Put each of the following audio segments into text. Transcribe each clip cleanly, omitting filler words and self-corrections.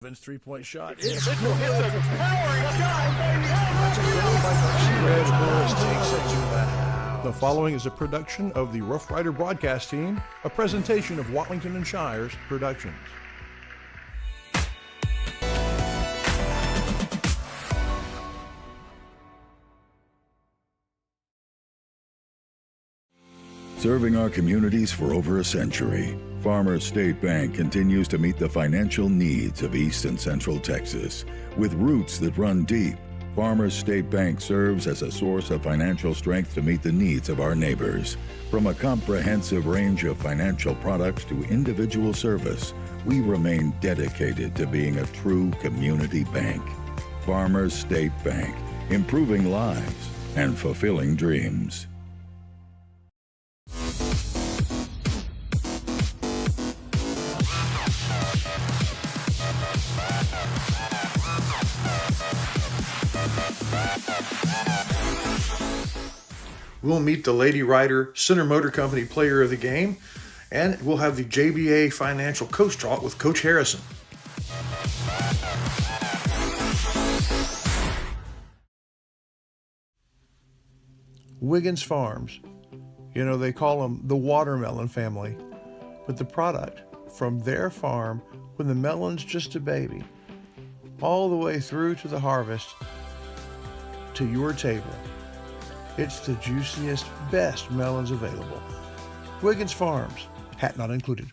Vince three-point shot. It's a powering shot, The following is a production of the Rough Rider broadcast team, a presentation of Watlington and Shires Productions. Serving our communities for over a century, Farmers State Bank continues to meet the financial needs of East and Central Texas. With roots that run deep, Farmers State Bank serves as a source of financial strength to meet the needs of our neighbors. From a comprehensive range of financial products to individual service, we remain dedicated to being a true community bank. Farmers State Bank, improving lives and fulfilling dreams. We'll meet the Lady Rider Center Motor Company Player of the Game, and we'll have the JBA Financial Coach Talk with Coach Harrison. Wiggins Farms. You know, they call them the watermelon family, but the product from their farm, when the melon's just a baby, all the way through to the harvest, to your table. It's the juiciest, best melons available. Wiggins Farms, hat not included.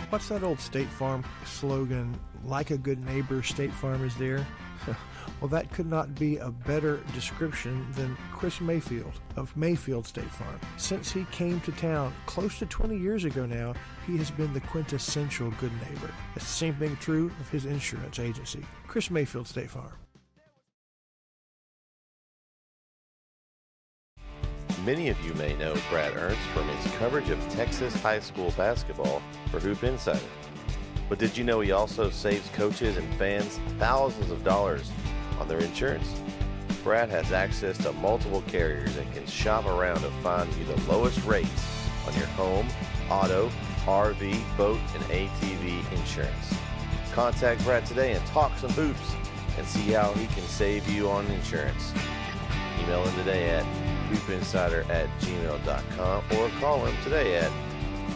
What's that old State Farm slogan, like a good neighbor, State Farm is there? Well, that could not be a better description than Chris Mayfield of Mayfield State Farm. Since he came to town close to 20 years ago now, he has been the quintessential good neighbor. It's the same thing true of his insurance agency, Chris Mayfield State Farm. Many of you may know Brad Ernst from his coverage of Texas high school basketball for Hoop Insider. But did you know he also saves coaches and fans thousands of dollars on their insurance? Brad has access to multiple carriers and can shop around to find you the lowest rates on your home, auto, RV, boat, and ATV insurance. Contact Brad today and talk some hoops and see how he can save you on insurance. Email him today at hoopinsider@gmail.com or call him today at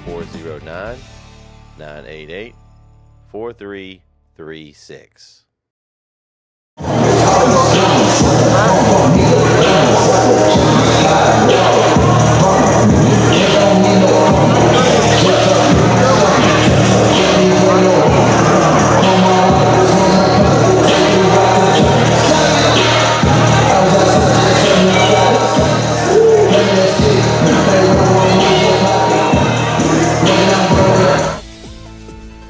409-988-4336.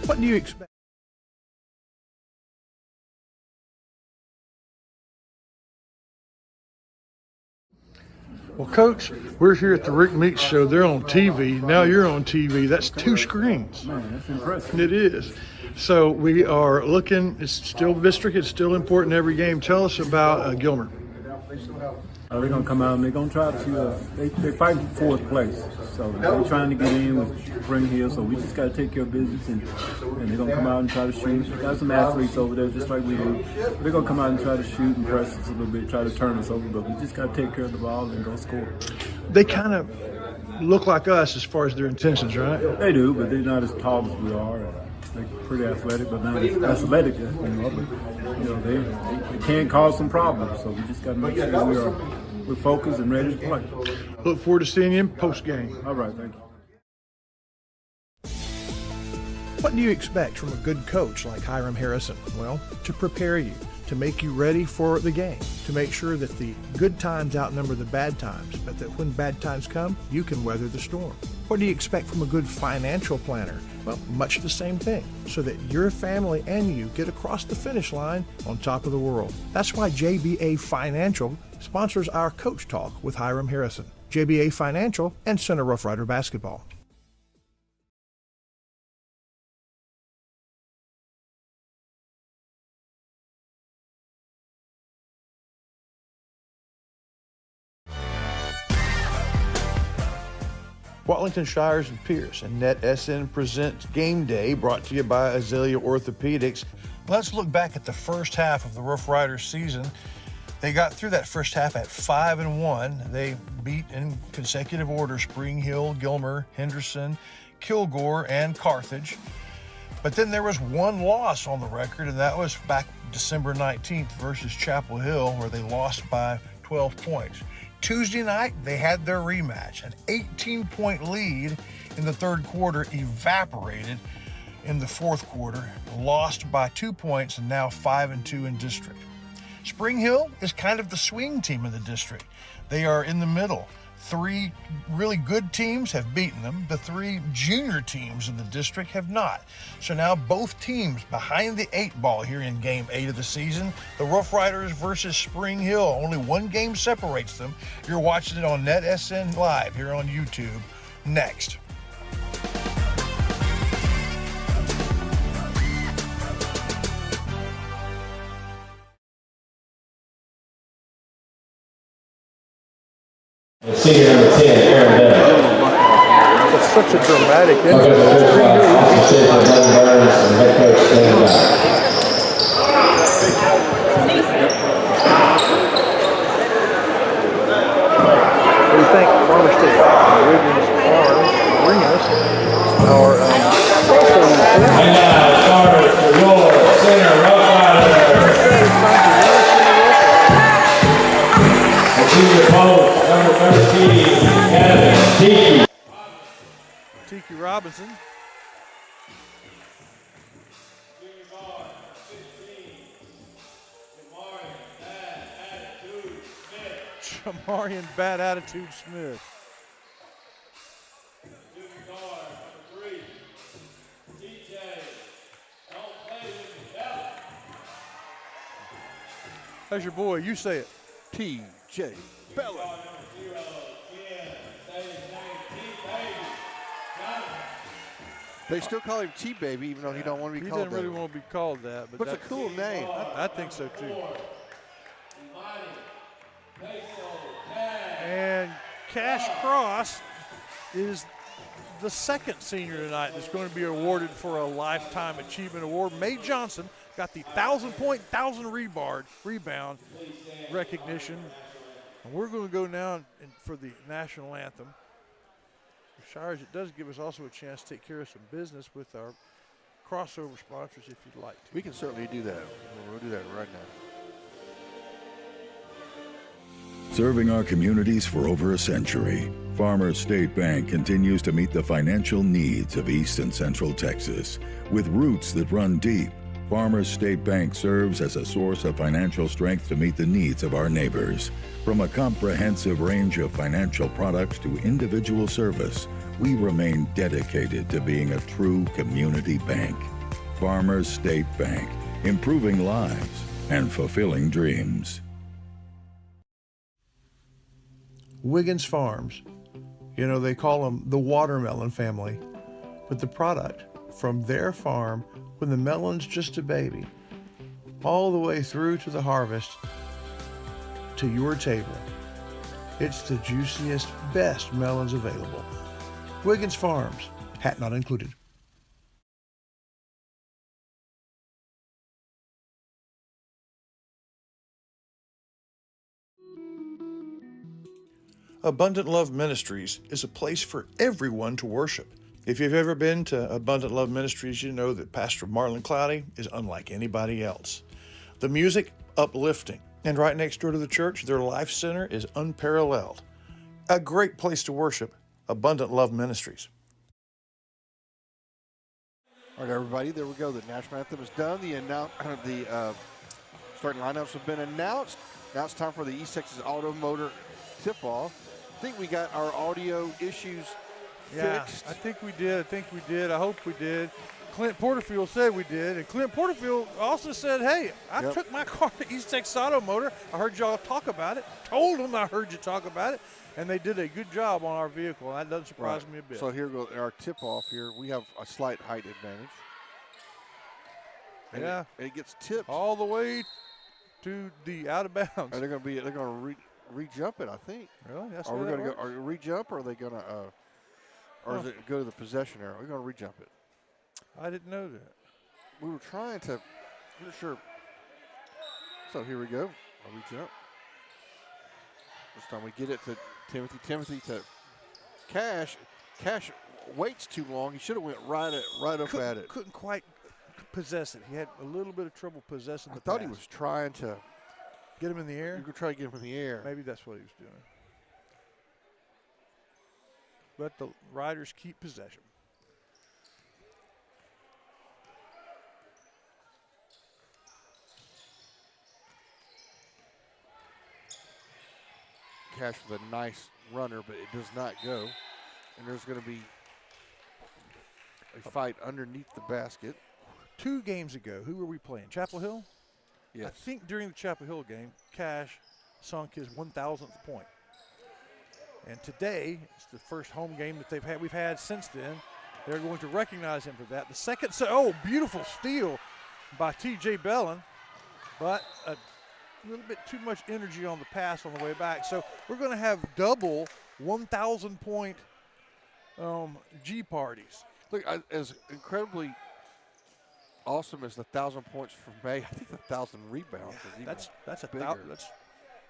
What do you expect? Well, Coach, we're here at the Rick Meeks Show. They're on TV. Now you're on TV. That's two screens. Man, that's impressive. It is. So we are looking. It's still district. It's still important every game. Tell us about Gilmer. They're going to come out and they're going to try to, they're fighting for fourth place. So they're trying to get in with Spring Hill, so we just got to take care of business, and they're going to come out and try to shoot. They got some athletes over there just like we do. They're going to come out and try to shoot and press us a little bit, try to turn us over, but we just got to take care of the ball and go score. They kind of look like us as far as their intentions, right? They do, but they're not as tall as we are. They're pretty athletic, but not as athletic, you know. But they can cause some problems. So we just got to make sure we're focused and ready to play. Look forward to seeing you post game. All right, thank you. What do you expect from a good coach like Hiram Harrison? Well, to prepare you, to make you ready for the game, to make sure that the good times outnumber the bad times, but that when bad times come, you can weather the storm. What do you expect from a good financial planner? Well, much the same thing, so that your family and you get across the finish line on top of the world. That's why JBA Financial sponsors our Coach Talk with Hiram Harrison. JBA Financial and Center Rough Rider Basketball. Watlington Shires and Pierce and NetSN present Game Day, brought to you by Azalea Orthopedics. Let's look back at the first half of the Rough Riders season. They got through that first half at 5-1. They beat in consecutive order Spring Hill, Gilmer, Henderson, Kilgore, and Carthage. But then there was one loss on the record, and that was back December 19th versus Chapel Hill, where they lost by 12 points. Tuesday night, they had their rematch. An 18-point lead in the third quarter evaporated in the fourth quarter, lost by 2 points, and now 5-2 in district. Spring Hill is kind of the swing team in the district. They are in the middle. 3 really good teams have beaten them. The 3 junior teams in the district have not. So now both teams behind the 8 ball here in Game 8 of the season. The Rough Riders versus Spring Hill. Only one game separates them. You're watching it on NetSN Live here on YouTube. Next. Senior number 10, Aaron Bennett. That's such a dramatic Okay, entrance. the first class, offensive for Glenn Burns and head coach standing by. What do you think? Farmer State Wiggins Farms bring us our And now, starters for your center, Rough Riders. The senior post, number 13, Kevin Tiki Robinson. Jamarian Bad Attitude Smith. That's your boy. You say it. T.J. Bella. They still call him T-Baby, even though he don't want to be He called doesn't that. really want to be called that. But it's a cool name. I think so, too. And Cash Cross is the second senior tonight that's going to be awarded for a Lifetime Achievement Award. Mae Johnson got the 1,000-point, 1,000-rebound recognition. And we're going to go now for the national anthem. Shires, it does give us also a chance to take care of some business with our crossover sponsors if you'd like to. We can certainly do that. We'll do that right now. Serving our communities for over a century, Farmers State Bank continues to meet the financial needs of East and Central Texas. With roots that run deep, Farmers State Bank serves as a source of financial strength to meet the needs of our neighbors. From a comprehensive range of financial products to individual service, we remain dedicated to being a true community bank. Farmers State Bank, improving lives and fulfilling dreams. Wiggins Farms. You know, they call them the watermelon family, but the product from their farm when the melon's just a baby, all the way through to the harvest, to your table. It's the juiciest, best melons available. Wiggins Farms, hat not included. Abundant Love Ministries is a place for everyone to worship. If you've ever been to Abundant Love Ministries, you know that Pastor Marlon Cloudy is unlike anybody else. The music, uplifting. And right next door to the church, their life center is unparalleled. A great place to worship, Abundant Love Ministries. All right, everybody, there we go. The national anthem is done. The starting lineups have been announced. Now it's time for the East Texas Automotor tip-off. I think we got our audio issues Yeah, fixed? I think we did. I hope we did. Clint Porterfield said we did, and Clint Porterfield also said, hey, I took my car to East Texas Auto Motor. I heard y'all talk about it. Told them I heard you talk about it, and they did a good job on our vehicle. That doesn't surprise me a bit. So here goes our tip-off here. We have a slight height advantage. And yeah. It gets tipped. All the way to the out of bounds. And they're going to re-jump it, I think. Really? That's are we going to go? Are you re-jump, or are they going to, or is it go to the possession area? We're going to re-jump it. I didn't know that. We were trying to. I'm not sure. So here we go. A re-jump. This time we get it to Timothy. Timothy to Cash. Cash waits too long. He should have went right up at it. Couldn't quite possess it. He had a little bit of trouble possessing the I thought pass. he was trying to get him in the air. You could try to get him in the air. Maybe that's what he was doing. Let the Riders keep possession. Cash with a nice runner, but it does not go. And there's going to be a fight underneath the basket. 2 games ago, who were we playing? Chapel Hill? Yes. I think during the Chapel Hill game, Cash sunk his 1,000th point. And today, it's the first home game that we've had since then. They're going to recognize him for that. The second, beautiful steal by T.J. Bellin, but a little bit too much energy on the pass on the way back. So we're going to have double 1,000-point G parties. Look, as incredibly awesome as the 1,000 points from May, I think the 1,000 rebounds is even that's a bigger.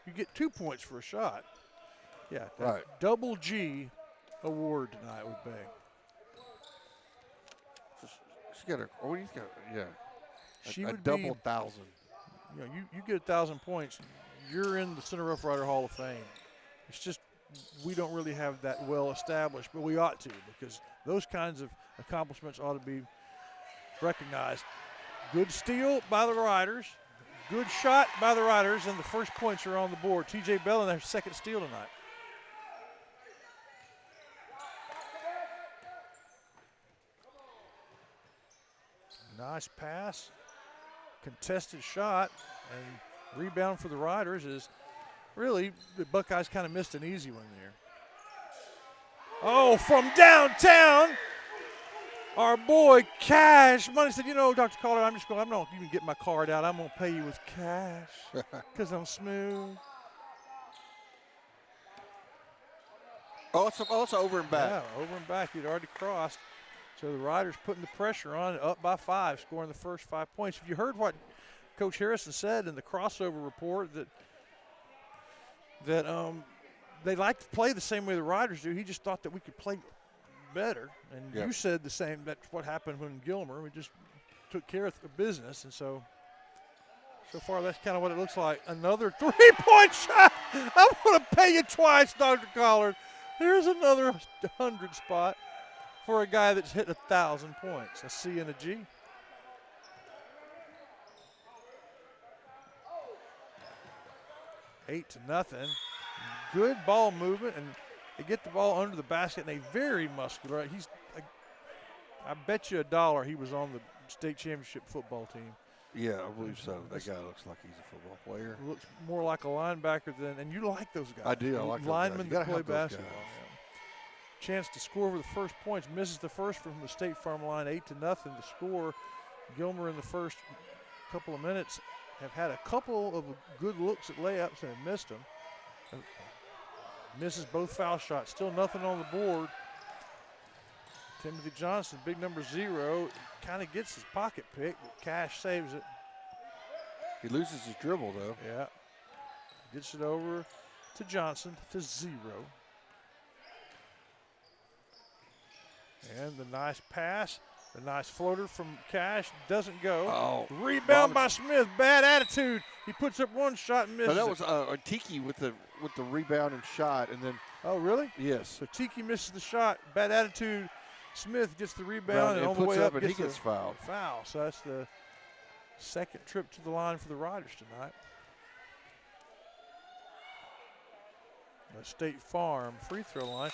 You get 2 points for a shot. Yeah, right. Double G award tonight with Bay. She's got She a would double be, 1,000. You know, you get 1,000 points, you're in the Center Rough Rider Hall of Fame. It's just we don't really have that well established, but we ought to, because those kinds of accomplishments ought to be recognized. Good steal by the Riders. Good shot by the Riders, and the first points are on the board. T.J. Bellin, their second steal tonight. Nice pass. Contested shot, and rebound for the Riders is really, the Buckeyes kind of missed an easy one there. Oh, from downtown, our boy Cash. Money said, you know, Dr. Caller, I'm not even get my card out. I'm going to pay you with cash because I'm smooth. Oh, it's over and back. Yeah, over and back. He'd already crossed. So the Riders putting the pressure on, up by 5, scoring the first 5 points. If you heard what Coach Harrison said in the crossover report, that they like to play the same way the Riders do. He just thought that we could play better. And you said the same. That's what happened when Gilmer. We just took care of business. And so far, that's kind of what it looks like. Another 3-point shot. I'm going to pay you twice, Dr. Collard. Here's another 100 spot for a guy that's hit 1,000 points. A C and a G. Eight to nothing. Good ball movement, and they get the ball under the basket, and a very muscular. I bet you $1 he was on the state championship football team. Yeah, I believe so. That guy looks like he's a football player. Looks more like a linebacker than, and you like those guys. I do. I like linemen those guys. that play basketball. Yeah. Chance to score for the first points. Misses the first from the State Farm line, 8-0 to score. Gilmer in the first couple of minutes have had a couple of good looks at layups and have missed them. Misses both foul shots. Still nothing on the board. Timothy Johnson, big number 0, kind of gets his pocket pick, but Cash saves it. He loses his dribble, though. Yeah. Gets it over to Johnson to 0. And the nice pass, the nice floater from Cash doesn't go. Oh, rebound by Smith. Bad attitude. He puts up one shot and misses. But that was a Tiki with the rebound and shot, and then. Oh, really? Yes. So Tiki misses the shot. Bad attitude. Smith gets the rebound, and on the way up, he gets fouled. Foul. So that's the second trip to the line for the Riders tonight. The State Farm free throw line.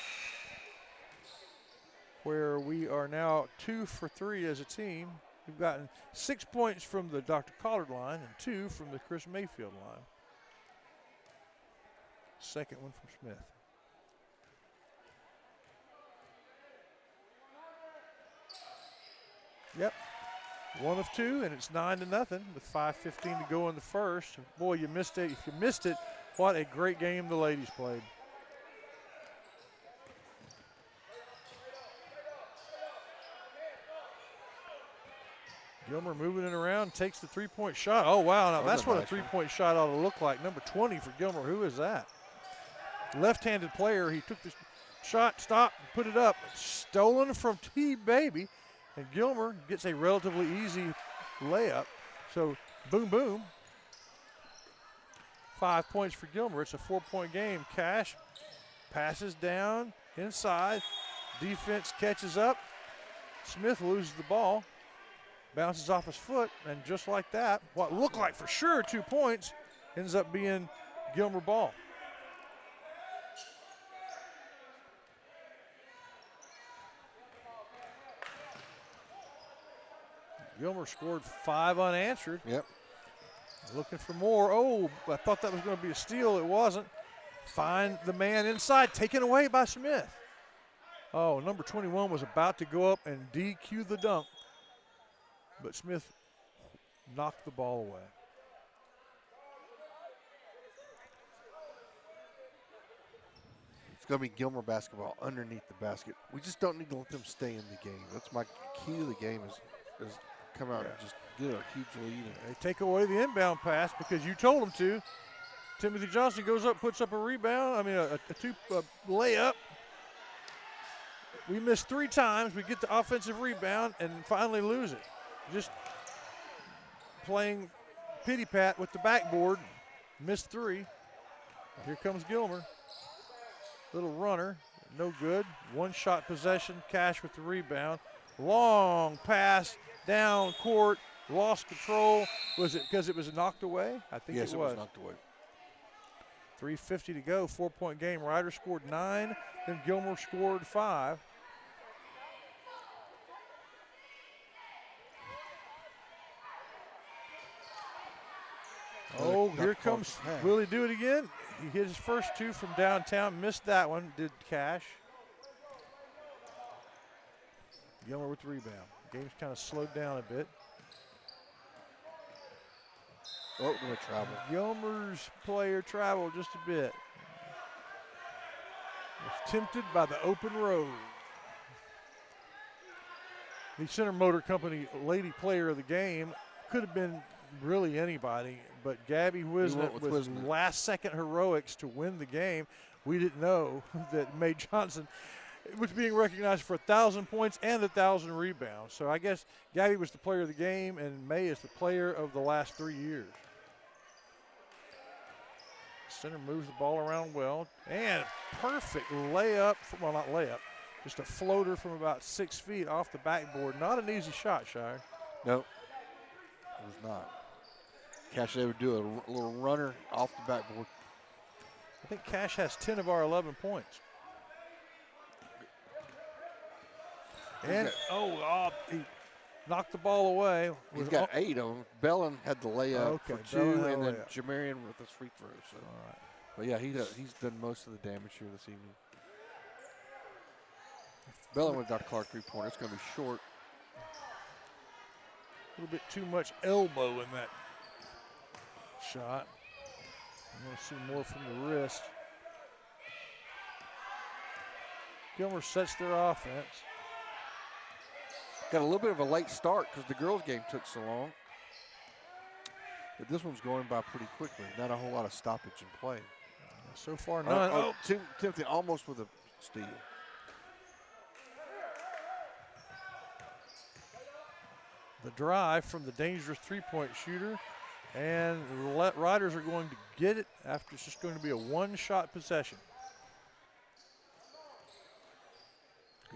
where we are now 2 for 3 as a team. We've gotten 6 points from the Dr. Collard line and 2 from the Chris Mayfield line. Second one from Smith. Yep. 1 of 2, and it's 9-0 with 5:15 to go in the first. Boy, you missed it. If you missed it, what a great game the ladies played. Gilmer moving it around, takes the three-point shot. Oh, wow. Now that's what a three-point shot ought to look like. Number 20 for Gilmer. Who is that? Left-handed player. He took the shot, stopped, put it up. Stolen from T-Baby. And Gilmer gets a relatively easy layup. So, boom, boom. 5 points for Gilmer. It's a 4-point game. Cash passes down inside. Defense catches up. Smith loses the ball. Bounces off his foot, and just like that, what looked like for sure 2 points ends up being Gilmer ball. Gilmer scored 5 unanswered. Yep. Looking for more. Oh, I thought that was going to be a steal. It wasn't. Find the man inside, taken away by Smith. Oh, number 21 was about to go up and DQ the dunk, but Smith knocked the ball away. It's going to be Gilmer basketball underneath the basket. We just don't need to let them stay in the game. That's my key to the game is come out and just get a huge lead. They take away the inbound pass because you told them to. Timothy Johnson goes up, puts up a rebound. a layup. We miss 3 times. We get the offensive rebound and finally lose it. Just playing pity pat with the backboard. Missed 3. Here comes Gilmer. Little runner, no good. 1-shot possession. Cash with the rebound. Long pass down court. Lost control. Was it because it was knocked away? I think yes, it was. It was knocked away. 3:50 to go. 4-point game. Ryder scored 9. Then Gilmer scored 5. Oh, here comes, will he do it again? He hit his first 2 from downtown, missed that one, did Cash. Gilmer with the rebound. Game's kind of slowed down a bit. Oh, going to travel. Gilmer's player traveled just a bit. Was tempted by the open road. The Center Motor Company Lady Player of the Game could have been really anybody, but Gabby Wisnett with last-second heroics to win the game. We didn't know that Mae Johnson was being recognized for 1,000 points and 1,000 rebounds. So I guess Gabby was the player of the game, and Mae is the player of the last 3 years. Center moves the ball around well, and perfect layup, well, not layup, just a floater from about 6 feet off the backboard. Not an easy shot, Shire. No, it was not. Cash, they would do a little runner off the backboard. I think Cash has 10 of our 11 points. And, he knocked the ball away. He's got 8 of them. Bellin had the layup for 2, and then Jamarian with his free throw. So. All right. But, yeah, he's done most of the damage here this evening. Bellin with Dr. Clark 3-pointer. It's going to be short. A little bit too much elbow in that shot. I'm going to see more from the wrist. Gilmer sets their offense. Got a little bit of a late start because the girls' game took so long. But this one's going by pretty quickly. Not a whole lot of stoppage in play. So far, none. Timothy almost with a steal. The drive from the dangerous three-point shooter. And the Riders are going to get it after it's just going to be a 1-shot possession.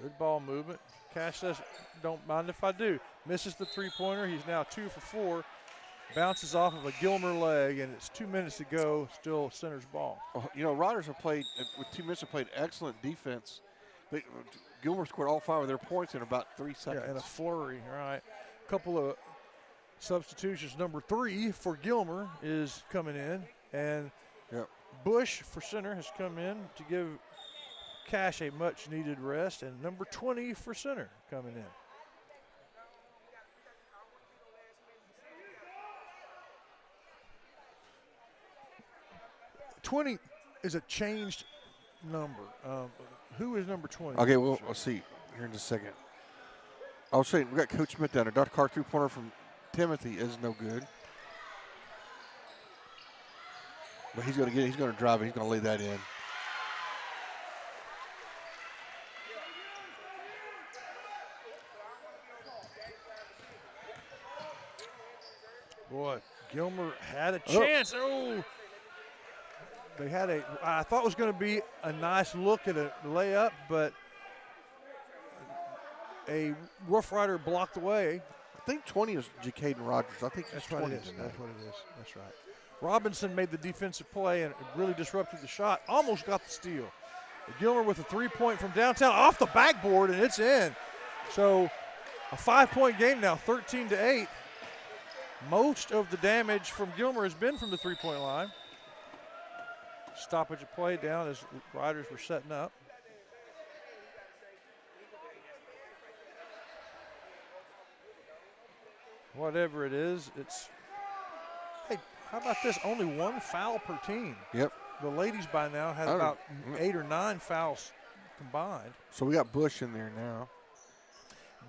Good ball movement. Cash says, don't mind if I do. Misses the three-pointer. He's now 2 for 4. Bounces off of a Gilmer leg, and it's 2 minutes to go. Still Center's ball. Riders have played, with 2 minutes, have played excellent defense Gilmer scored all 5 of their points in about 3 seconds. Yeah, in a flurry, right. A couple of substitutions. Number 3 for Gilmer is coming in, and Bush for center has come in to give Cash a much-needed rest, and number 20 for center coming in. $20 is a changed number. Who is number 20? Okay, well, let's see here in just a second. I was saying, we got Coach Smith down there. Dr. Carr three-pointer from Timothy is no good. But he's going to get it. He's going to drive it. He's going to lay that in. Boy, Gilmer had a chance. Oh. They had I thought it was going to be a nice look at a layup, but a Rough Rider blocked away. I think 20 is Jacaden Rogers. I think that's what it is. That's what it is. That's right. Robinson made the defensive play and really disrupted the shot. Almost got the steal. Gilmer with a 3-point from downtown off the backboard, and it's in. So a 5-point game now, 13-8. Most of the damage from Gilmer has been from the 3-point line. Stoppage of play down as Riders were setting up. Whatever it is, it's, hey, how about this? Only 1 foul per team. Yep. The ladies by now had about 8 or 9 fouls combined. So we got Bush in there now.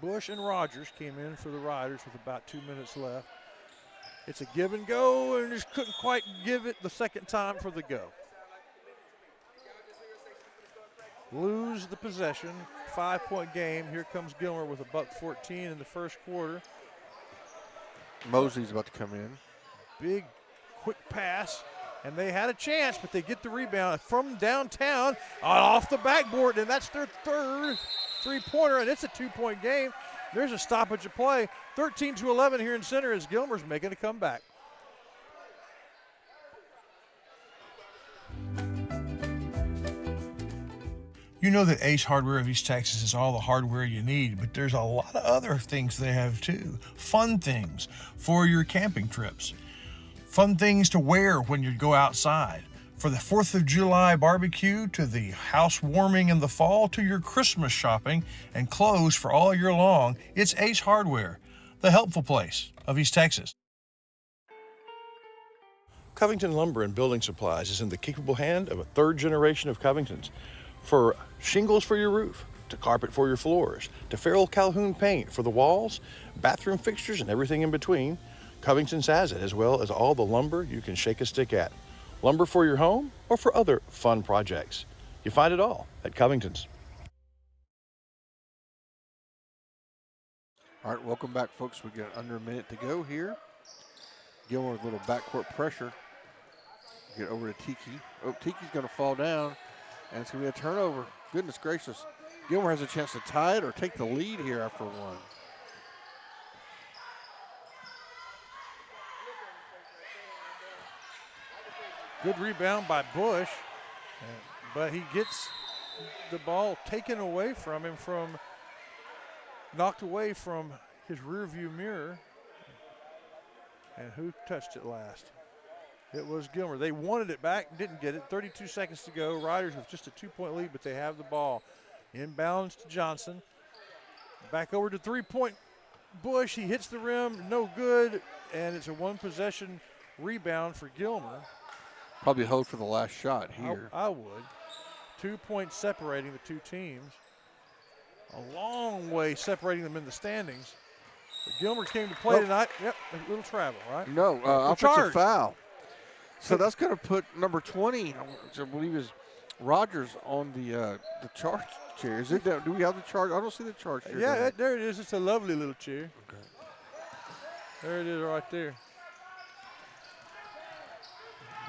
Bush and Rogers came in for the Riders with about 2 minutes left. It's a give and go, and just couldn't quite give it the second time for the go. Lose the possession, 5-point game. Here comes Gilmer with a $114 in the first quarter. Mosley's about to come in. Big, quick pass, and they had a chance, but they get the rebound from downtown off the backboard, and that's their third 3-pointer, and it's a 2-point game. There's a stoppage of play. 13-11 here in center as Gilmer's making a comeback. You know that Ace Hardware of East Texas is all the hardware you need, but there's a lot of other things they have too. Fun things for your camping trips. Fun things to wear when you go outside. For the 4th of July barbecue, to the house warming in the fall, to your Christmas shopping and clothes for all year long, it's Ace Hardware, the helpful place of East Texas. Covington Lumber and Building Supplies is in the capable hand of a 3rd generation of Covingtons. For shingles for your roof, to carpet for your floors, to Farrell Calhoun paint for the walls, bathroom fixtures, and everything in between, Covington's has it, as well as all the lumber you can shake a stick at. Lumber for your home or for other fun projects. You find it all at Covington's. All right, welcome back, folks. We got under a minute to go here. Gilmer with a little backcourt pressure. Get over to Tiki. Oh, Tiki's going to fall down, and it's going to be a turnover. Goodness gracious. Gilmer has a chance to tie it or take the lead here after 1. Good rebound by Bush, but he gets the ball taken away from him, knocked away from his rearview mirror. And who touched it last? It was Gilmer. They wanted it back, didn't get it. 32 seconds to go. Riders with just a 2-point lead, but they have the ball. Inbounds to Johnson. Back over to 3-point Bush. He hits the rim, no good, and it's a 1-possession rebound for Gilmer. Probably hold for the last shot here. I would. 2 points separating the two teams. A long way separating them in the standings. But Gilmer came to play tonight. Yep, a little travel, right? No, offensive foul. So that's going to put number 20, I believe is Rogers, on the charge chair. Is it? Do we have the charge? I don't see the charge chair. Yeah, there it is. It's a lovely little chair. Okay. There it is right there.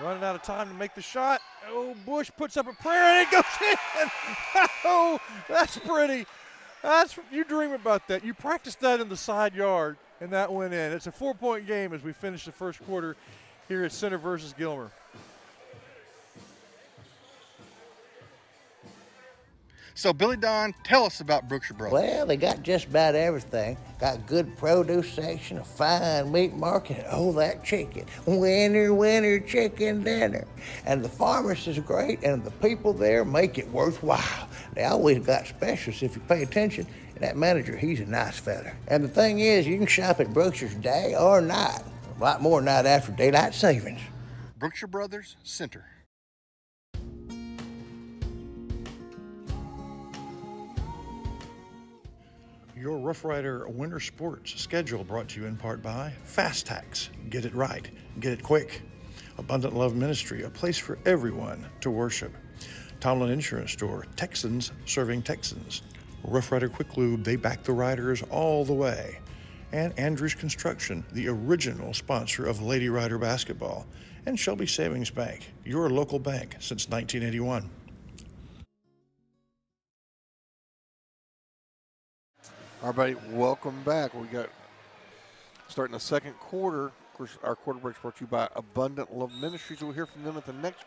Running out of time to make the shot. Oh, Bush puts up a prayer and it goes in. Oh, that's pretty. You dream about that. You practice that in the side yard, and that went in. It's a 4-point game as we finish the first quarter here at Center versus Gilmer. So, Billy Don, tell us about Brookshire Brothers. Well, they got just about everything. Got good produce section, a fine meat market, and oh, that chicken. Winner, chicken dinner. And the pharmacist is great, and the people there make it worthwhile. They always got specials if you pay attention. And that manager, he's a nice fella. And the thing is, you can shop at Brookshire's day or night. A lot more night after daylight savings. Brookshire Brothers Center. Your Rough Rider Winter Sports schedule brought to you in part by Fast Tax. Get it right. Get it quick. Abundant Love Ministry, a place for everyone to worship. Tomlin Insurance Store, Texans serving Texans. Rough Rider Quick Lube, they back the riders all the way. And Andrews Construction, the original sponsor of Lady Rider basketball. And Shelby Savings Bank, your local bank since 1981. All right, welcome back. We got starting the second quarter. Of course, our quarter break's brought to you by Abundant Love Ministries. We'll hear from them at the next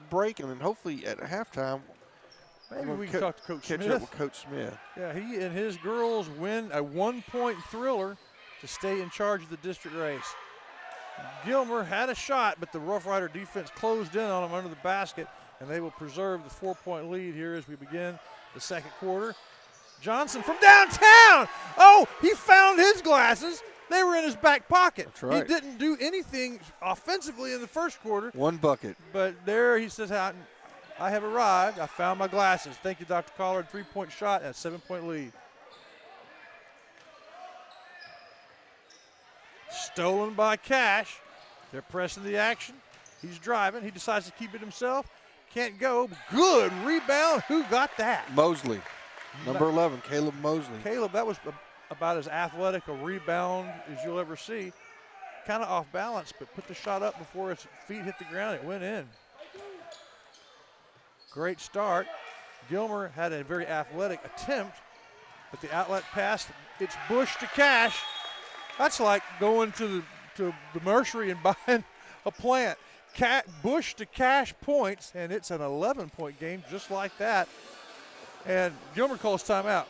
break, and then hopefully at halftime, maybe we can talk to Coach catch Smith. up with Coach Smith. Yeah, he and his girls win a 1-point thriller to stay in charge of the district race. Gilmer had a shot, but the Rough Rider defense closed in on him under the basket, and they will preserve the 4-point lead here as we begin the second quarter. Johnson from downtown. Oh, he found his glasses. They were in his back pocket. That's right. He didn't do anything offensively in the first quarter. One bucket. But there he says, I have arrived. I found my glasses. Thank you, Dr. Collard. 3-point shot and a 7-point lead. Stolen by Cash. They're pressing the action. He's driving. He decides to keep it himself. Can't go. Good rebound. Who got that? Mosley. Number 11, Caleb Mosley. Caleb, that was about as athletic a rebound as you'll ever see. Kind of off balance, but put the shot up before his feet hit the ground. It went in. Great start. Gilmer had a very athletic attempt, but the outlet pass, it's Bush to Cash. That's like going to the nursery and buying a plant. Bush to Cash points, and it's an 11-point game just like that. And Gilmer calls timeout.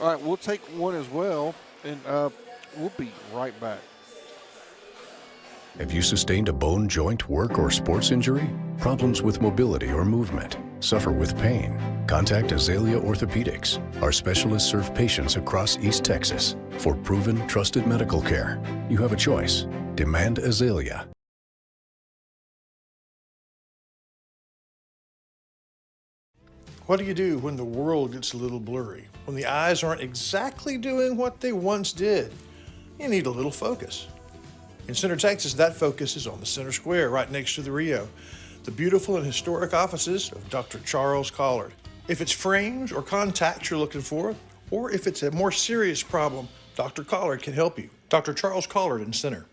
All right, we'll take one as well, and we'll be right back. Have you sustained a bone, joint, work, or sports injury? Problems with mobility or movement? Suffer with pain? Contact Azalea Orthopedics. Our specialists serve patients across East Texas. For proven, trusted medical care, you have a choice. Demand Azalea. What do you do when the world gets a little blurry? When the eyes aren't exactly doing what they once did? You need a little focus. In Center, Texas, that focus is on the Center Square, right next to the Rio, the beautiful and historic offices of Dr. Charles Collard. If it's frames or contacts you're looking for, or if it's a more serious problem, Dr. Collard can help you. Dr. Charles Collard in Center.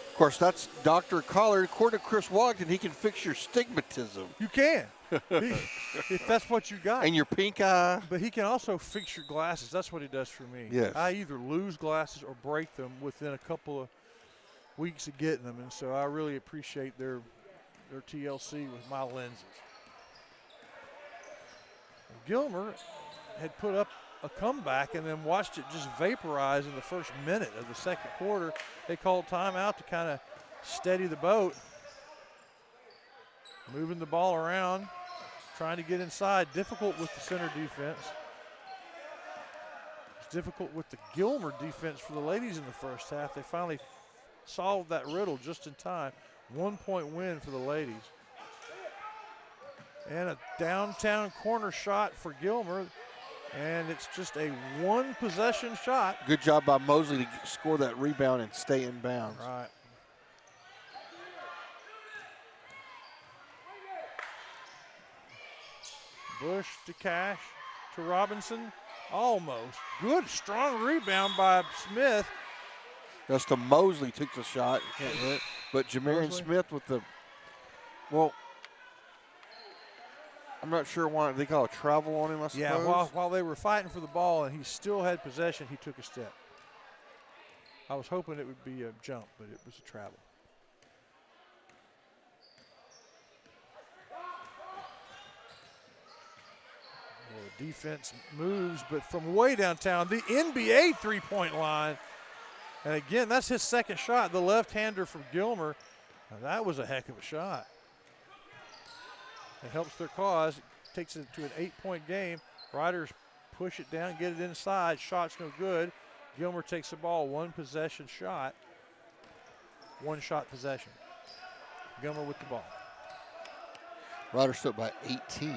Of course, that's Dr. Collard. According to Chris Wallington, he can fix your stigmatism. You can. If that's what you got. And your pink eye. But he can also fix your glasses. That's what he does for me. Yes. I either lose glasses or break them within a couple of weeks of getting them, and so I really appreciate their TLC with my lenses. Gilmer had put up a comeback and then watched it just vaporize in the first minute of the second quarter. They called timeout to kind of steady the boat. Moving the ball around, trying to get inside. Difficult with the Center defense. It's difficult with the Gilmer defense for the ladies in the first half. They finally solved that riddle just in time. 1-point win for the ladies. And a downtown corner shot for Gilmer. And it's just a one-possession shot. Good job by Mosley to score that rebound and stay in bounds. Right. Bush to Cash to Robinson. Almost. Good, strong rebound by Smith. That's to Mosley, took the shot. Can't hit. But Jamarian Smith with the, well, I'm not sure why they call a travel on him, I suppose. Yeah, while they were fighting for the ball and he still had possession, he took a step. I was hoping it would be a jump, but it was a travel. Well, the defense moves, but from way downtown, the NBA three-point line. And again, that's his second shot, the left-hander from Gilmer. Now, that was a heck of a shot. It helps their cause. It takes it to an 8-point game. Riders push it down, get it inside. Shot's no good. Gilmer takes the ball, one possession shot. One shot possession. Gilmer with the ball. Riders still by 18.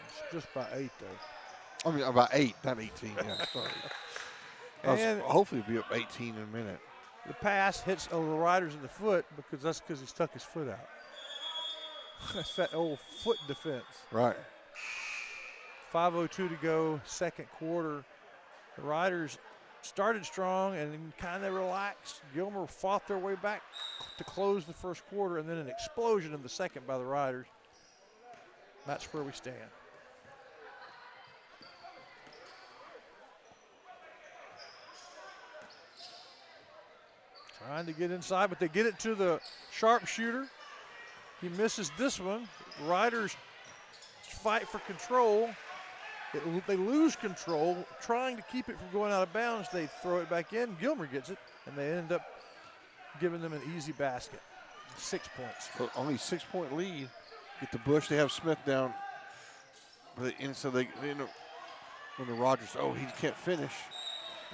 It's just by 8, though. I mean, about 8, not 18. Yeah, sorry. And hopefully it'll be up 18 in a minute. the pass hits the Riders in the foot because he stuck his foot out. That's that old foot defense. Right. 5:02 to go, second quarter. The Riders started strong and then kind of relaxed. Gilmer fought their way back to close the first quarter, and then an explosion in the second by the Riders. That's where we stand. Trying to get inside, but they get it to the sharpshooter. He misses this one. Riders fight for control. They lose control. Trying to keep it from going out of bounds, they throw it back in. Gilmer gets it, and they end up giving them an easy basket. 6 points. So only 6-point lead. Get the Bush. They have Smith down. And so they end up when the Rogers, he can't finish.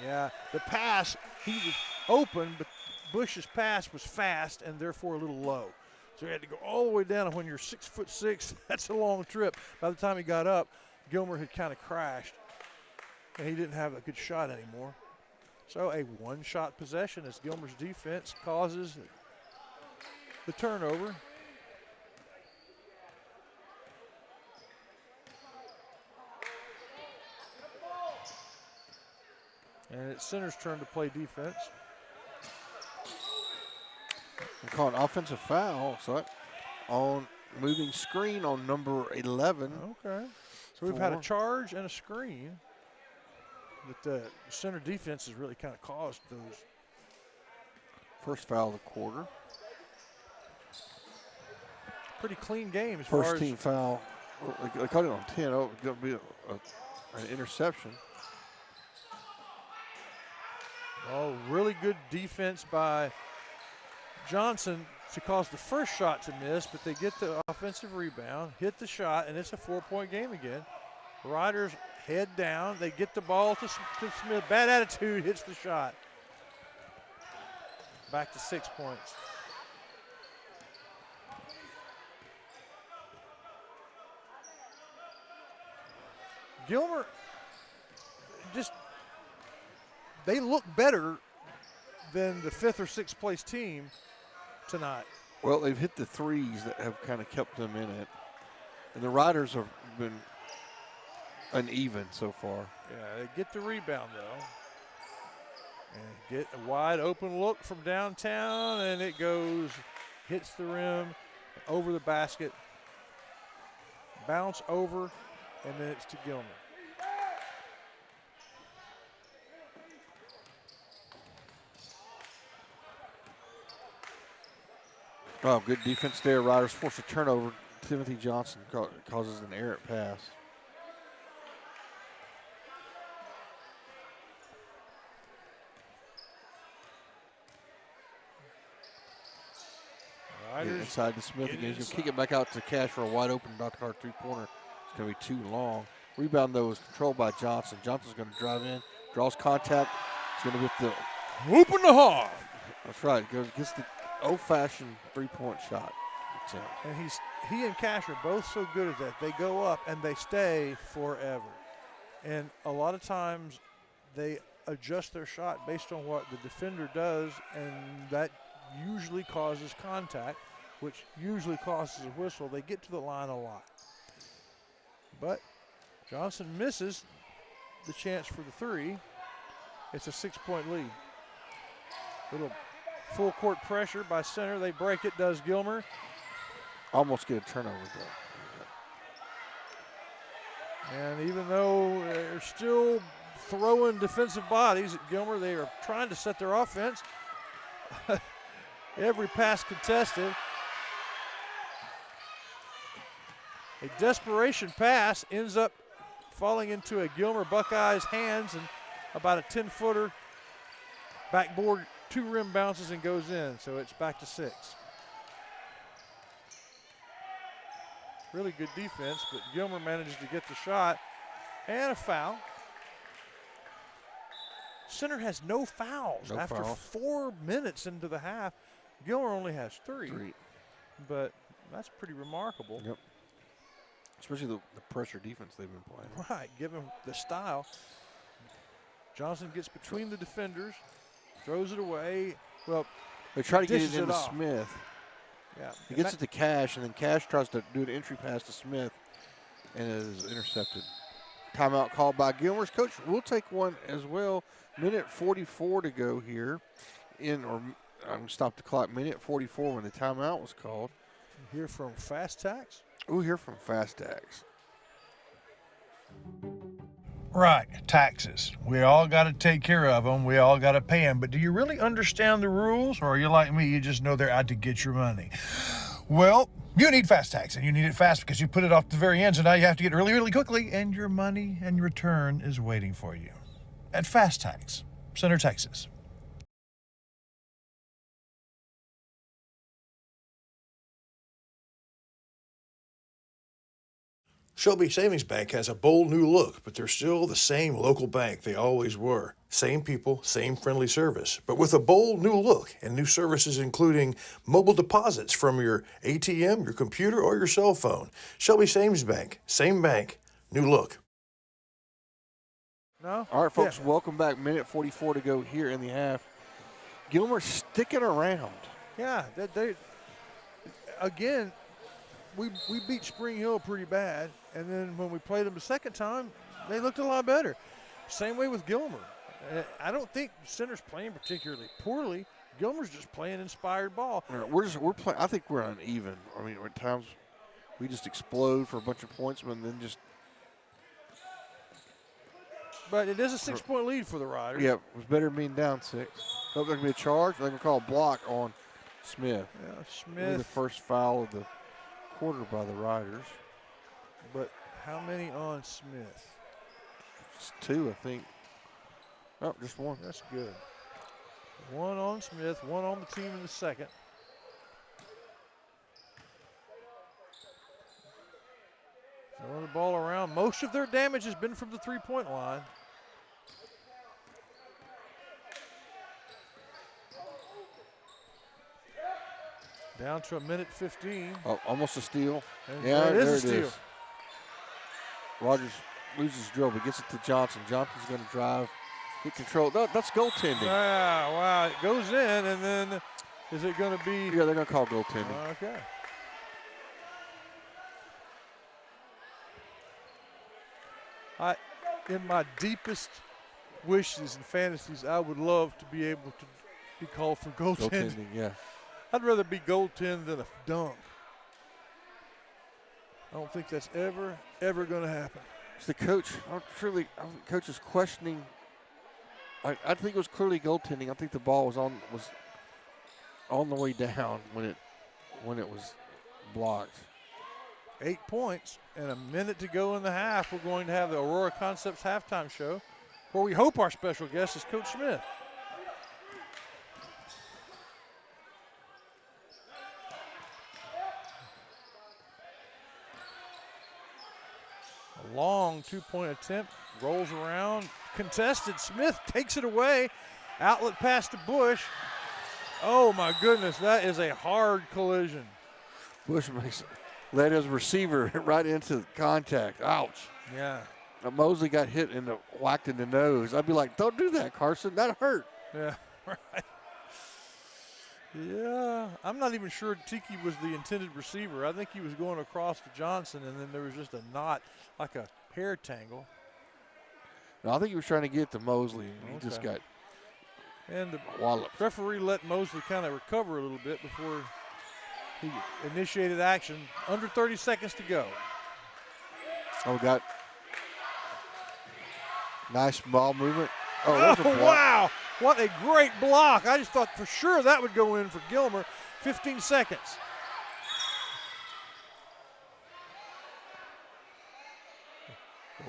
Yeah, the pass, he was open, but Bush's pass was fast and therefore a little low. So he had to go all the way down, and when you're 6'6", that's a long trip. By the time he got up, Gilmer had kind of crashed, and he didn't have a good shot anymore. So a one-shot possession as Gilmer's defense causes the turnover. And it's center's turn to play defense. They call an offensive foul, so on moving screen on number 11. Okay. So we've had a charge and a screen. But the center defense has really kind of caused those. First foul of the quarter. Pretty clean game as First far as team foul. They caught it on 10. Oh, it's going to be an interception. Oh, really good defense by Johnson to cause the first shot to miss, but they get the offensive rebound, hit the shot, and it's a 4-point game again. Riders head down. They get the ball to Smith. Bad attitude, hits the shot. Back to 6 points. Gilmer they look better than the 5th or 6th place team tonight. Well, they've hit the threes that have kind of kept them in it. And the Riders have been uneven so far. Yeah, they get the rebound, though. And get a wide open look from downtown, and it hits the rim, over the basket, bounce over, and then it's to Gilmer. Oh, good defense there. Riders force a turnover. Timothy Johnson causes an errant pass. Inside to Smith again. He's going to kick it back out to Cash for a wide open Dr. Carter three-pointer. It's going to be too long. Rebound, though, is controlled by Johnson. Johnson's going to drive in, draws contact. He's going to get the whoop in the hall. That's right. Gets the old-fashioned three-point shot. And he and Cash are both so good at that. They go up and they stay forever. And a lot of times they adjust their shot based on what the defender does, and that usually causes contact, which usually causes a whistle. They get to the line a lot. But Johnson misses the chance for the three. It's a 6-point lead. Little full court pressure by center. They break it, does Gilmer. Almost get a turnover, though. And even though they're still throwing defensive bodies at Gilmer, they are trying to set their offense. Every pass contested. A desperation pass ends up falling into a Gilmer Buckeyes hands, and about a 10-footer backboard, 2 rim bounces and goes in, so it's back to 6. Really good defense, but Gilmer manages to get the shot and a foul. Center has no fouls after 4 minutes into the half. Gilmer only has 3. But that's pretty remarkable. Yep. Especially the pressure defense they've been playing. Right, given the style. Johnson gets between the defenders, throws it away. Well, they try to get it dishes into off. Smith. Yeah, He gets it to Cash, and then Cash tries to do an entry pass to Smith, and it is intercepted. Timeout called by Gilmer's coach. We'll take one as well. Minute 44 to go here. I'm going to stop the clock. Minute 44 when the timeout was called. Hear from Fast Tax? We'll hear from Fast Tax. Right, taxes. We all got to take care of them. We all got to pay them. But do you really understand the rules? Or are you like me, you just know they're out to get your money? Well, you need Fast Tax, and you need it fast because you put it off the very end, so now you have to get really, really quickly, and your money and your return is waiting for you. At Fast Tax, Center, Texas. Shelby Savings Bank has a bold new look, but they're still the same local bank they always were. Same people, same friendly service, but with a bold new look and new services including mobile deposits from your ATM, your computer, or your cell phone. Shelby Savings Bank, same bank, new look. No? All right, folks, welcome back. Minute 44 to go here in the half. Gilmer sticking around. Yeah, again, we beat Spring Hill pretty bad, and then when we played them the second time, they looked a lot better. Same way with Gilmer. I don't think Center's playing particularly poorly. Gilmer's just playing inspired ball. We're playing. I think we're uneven. I mean, at times we just explode for a bunch of points, and then just. But it is a 6-point lead for the Riders. Yeah, it was better than being down 6. Hope there can be a charge. They're going to call a block on Smith. Yeah, Maybe Smith. the first foul of the quarter by the Riders. But how many on Smith? It's 2, I think. Oh, just 1. That's good. 1 on Smith, 1 on the team in the second. Throwing the ball around. Most of their damage has been from the 3-point line. Down to a minute 15. Oh, almost a steal. And yeah, there it is there a steal. is. Rogers loses dribble, but gets it to Johnson. Johnson's going to drive, get control. That's goaltending. Yeah, wow. It goes in, and then is it going to be? Yeah, they're going to call goaltending. Okay. In my deepest wishes and fantasies, I would love to be able to be called for goaltending. Goaltending, yeah. I'd rather be goaltend than a dunk. I don't think that's ever going to happen. It's the coach. Coach is questioning. I think it was clearly goaltending. I think the ball was on the way down when it was blocked. 8 points and a minute to go in the half. We're going to have the Aurora Concepts halftime show, where we hope our special guest is Coach Smith. A long 2-point attempt, rolls around, contested. Smith takes it away. Outlet pass to Bush. Oh my goodness, that is a hard collision. Bush led his receiver right into contact. Ouch. Yeah. Mosley got whacked in the nose. I'd be like, don't do that, Carson. That hurt. Yeah, right. Yeah, I'm not even sure Tiki was the intended receiver. I think he was going across to Johnson, and then there was just a knot, like a hair tangle. No, I think he was trying to get to Mosley, and he just got and the walloped. Referee let Mosley kind of recover a little bit before he initiated action. Under 30 seconds to go. Oh, got nice ball movement. Oh, there's a block. Wow. What a great block. I just thought for sure that would go in for Gilmer. 15 seconds.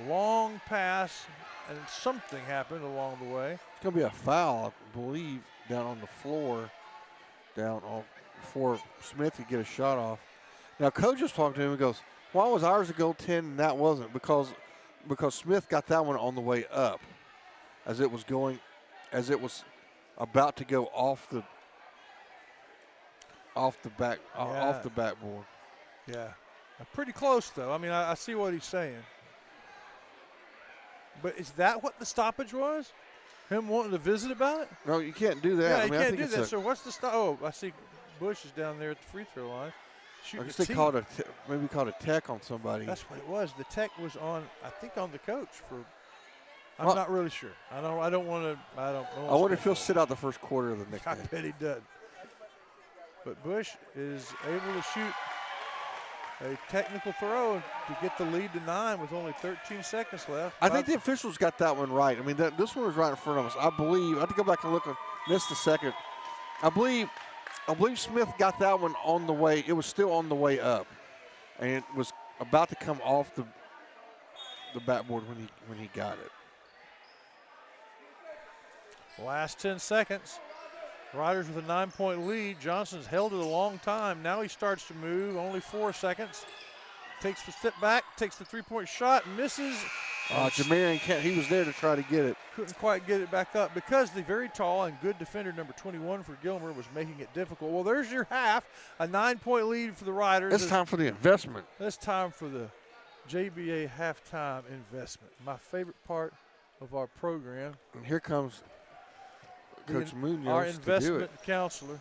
long pass, and something happened along the way. It's going to be a foul, I believe, down on the floor, before Smith could get a shot off. Now, coach was talking to him and goes, why was ours a goal-10 and that wasn't? Because Smith got that one on the way up as it was about to go off the backboard. Yeah. Pretty close, though. I mean, I see what he's saying. But is that what the stoppage was? Him wanting to visit about it? No, you can't do that. Yeah, I you mean, I can't think do that. So what's the stop? Oh, I see Bush is down there at the free throw line. I guess they called maybe called a tech on somebody. That's what it was. The tech was on, I think, on the coach for. I'm not really sure. I don't want to. I wonder if he'll sit out the first quarter of the next game. I bet he does. But Bush is able to shoot a technical throw to get the lead to 9 with only 13 seconds left. I think the officials got that one right. I mean, this one was right in front of us. I believe. I have to go back and look. Missed the second. I believe Smith got that one on the way. It was still on the way up, and it was about to come off the backboard when he got it. Last 10 seconds. Riders with a 9-point lead. Johnson's held it a long time. Now he starts to move. Only 4 seconds. Takes the step back. Takes the three-point shot. Misses. Jamarian he was there to try to get it. Couldn't quite get it back up because the very tall and good defender, number 21 for Gilmer, was making it difficult. Well, there's your half. A 9-point lead for the Riders. It's time for the investment. It's time for the JBA halftime investment. My favorite part of our program. And here comes Coach Munoz, our investment counselor.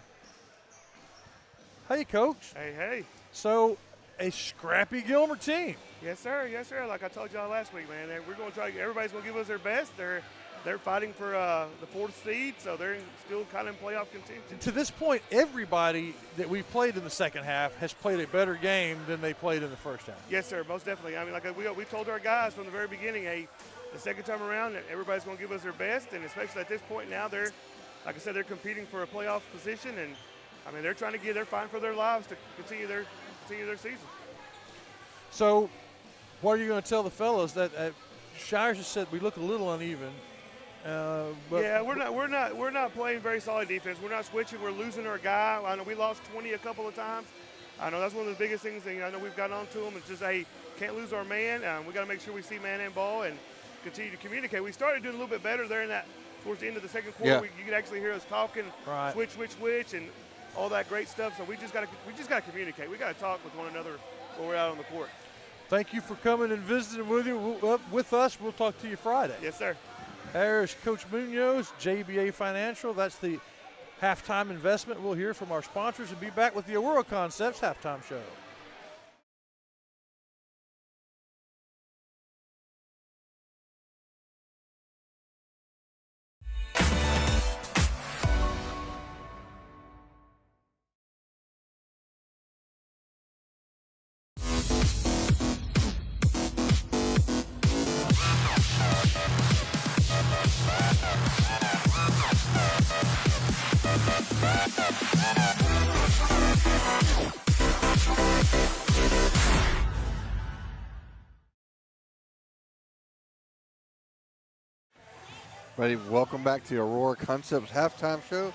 Hey, Coach. Hey. So, a scrappy Gilmer team. Yes, sir. Like I told y'all last week, man, we're going to try. Everybody's going to give us their best. They're fighting for the 4th seed, so they're still kind of in playoff contention. To this point, everybody that we've played in the second half has played a better game than they played in the first half. Yes, sir. Most definitely. I mean, like we told our guys from the very beginning, hey, the second time around, everybody's going to give us their best, and especially at this point now, like I said, they're competing for a playoff position, and I mean, they're fighting for their lives to continue their season. So, what are you going to tell the fellas that Shires has said we look a little uneven? But yeah, we're not playing very solid defense. We're not switching. We're losing our guy. I know we lost 20 a couple of times. I know that's one of the biggest things that I know we've gotten onto them. It's just, hey, can't lose our man. We got to make sure we see man and ball and continue to communicate. We started doing a little bit better there in that towards the end of the second quarter. Yeah. You could actually hear us talking, right. switch, and all that great stuff. So we just got to communicate. We got to talk with one another when we're out on the court. Thank you for coming and visiting with us. We'll talk to you Friday. Yes, sir. There's Coach Munoz, JBA Financial. That's the halftime investment. We'll hear from our sponsors and be back with the Aurora Concepts halftime show. Ready? Welcome back to the Aurora Concepts halftime show.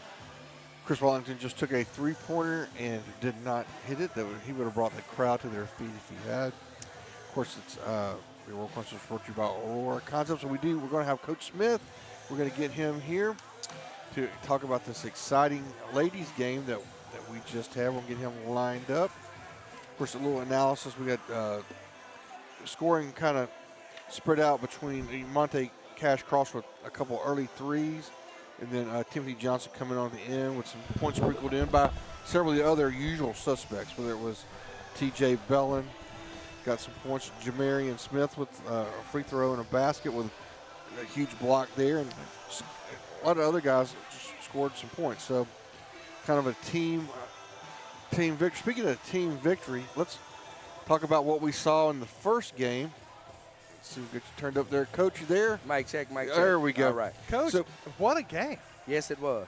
Chris Wallington just took a three-pointer and did not hit it. He would have brought the crowd to their feet if he had. Of course, it's the Aurora Concepts brought to you by Aurora Concepts. So we're going to have Coach Smith. We're going to get him here to talk about this exciting ladies game that we just had. We'll get him lined up. Of course, a little analysis. We got scoring kind of spread out between Monte Cash Cross with a couple early threes, and then Timothy Johnson coming on the end with some points sprinkled in by several of the other usual suspects, whether it was T.J. Bellin, got some points, Jamarian Smith with a free throw and a basket with a huge block there, and a lot of other guys just scored some points. So kind of a team victory. Speaking of team victory, let's talk about what we saw in the first game. See, get you turned up there. Coach, you there? Mic check, mic check. There we go. All right. Coach, so, what a game. Yes, it was.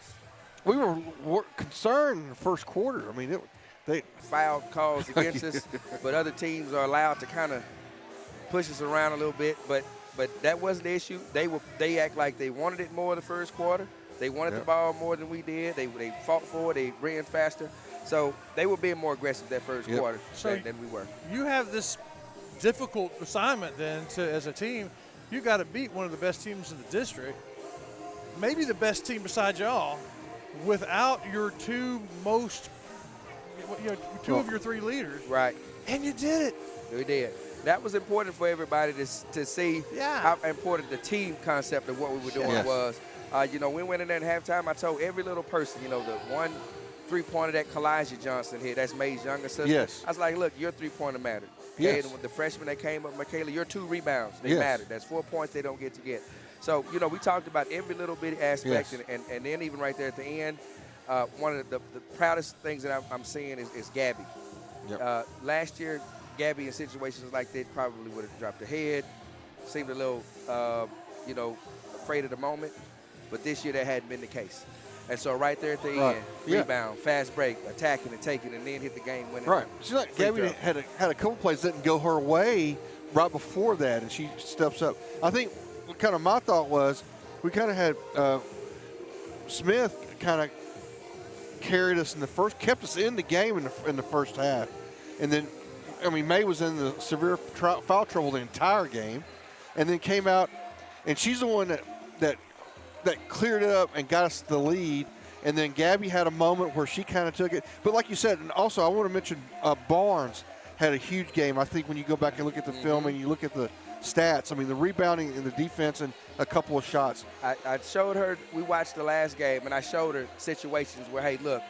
We were concerned in the first quarter. I mean, they foul calls against us, but other teams are allowed to kind of push us around a little bit, but that wasn't the issue. They act like they wanted it more the first quarter. They wanted the ball more than we did. They fought for it. They ran faster. So they were being more aggressive that first quarter than we were. You have this difficult assignment then as a team. You got to beat one of the best teams in the district, maybe the best team besides y'all, without your two of your three leaders. Right. And you did it. We did. That was important for everybody to see how important the team concept of what we were doing was. We went in there at halftime. I told every little person, the one three-pointer that Kalijah Johnson hit, that's May's younger sister. Yes. I was like, look, your three-pointer mattered. Yes. Okay? The freshman that came up, Michaela, your 2 rebounds, they mattered. That's 4 points they don't get to get. So, we talked about every little bitty aspect, and then even right there at the end, one of the proudest things that I'm seeing is Gabby. Yep. Last year, Gabby in situations like that probably would have dropped her head, seemed a little, afraid of the moment. But this year that hadn't been the case. And so right there at the end, rebound, fast break, attacking and taking, and then hit the game winning. Right. She's like Gabby had a couple plays that didn't go her way right before that, and she steps up. I think kind of my thought was we kind of had Smith kind of carried us kept us in the game in the first half. And then, May was in the severe foul trouble the entire game, and then came out, and she's the one that cleared it up and got us the lead. And then Gabby had a moment where she kind of took it. But like you said, and also I want to mention Barnes had a huge game. I think when you go back and look at the film and you look at the stats, the rebounding and the defense and a couple of shots. I showed her, we watched the last game, and I showed her situations where, hey, look,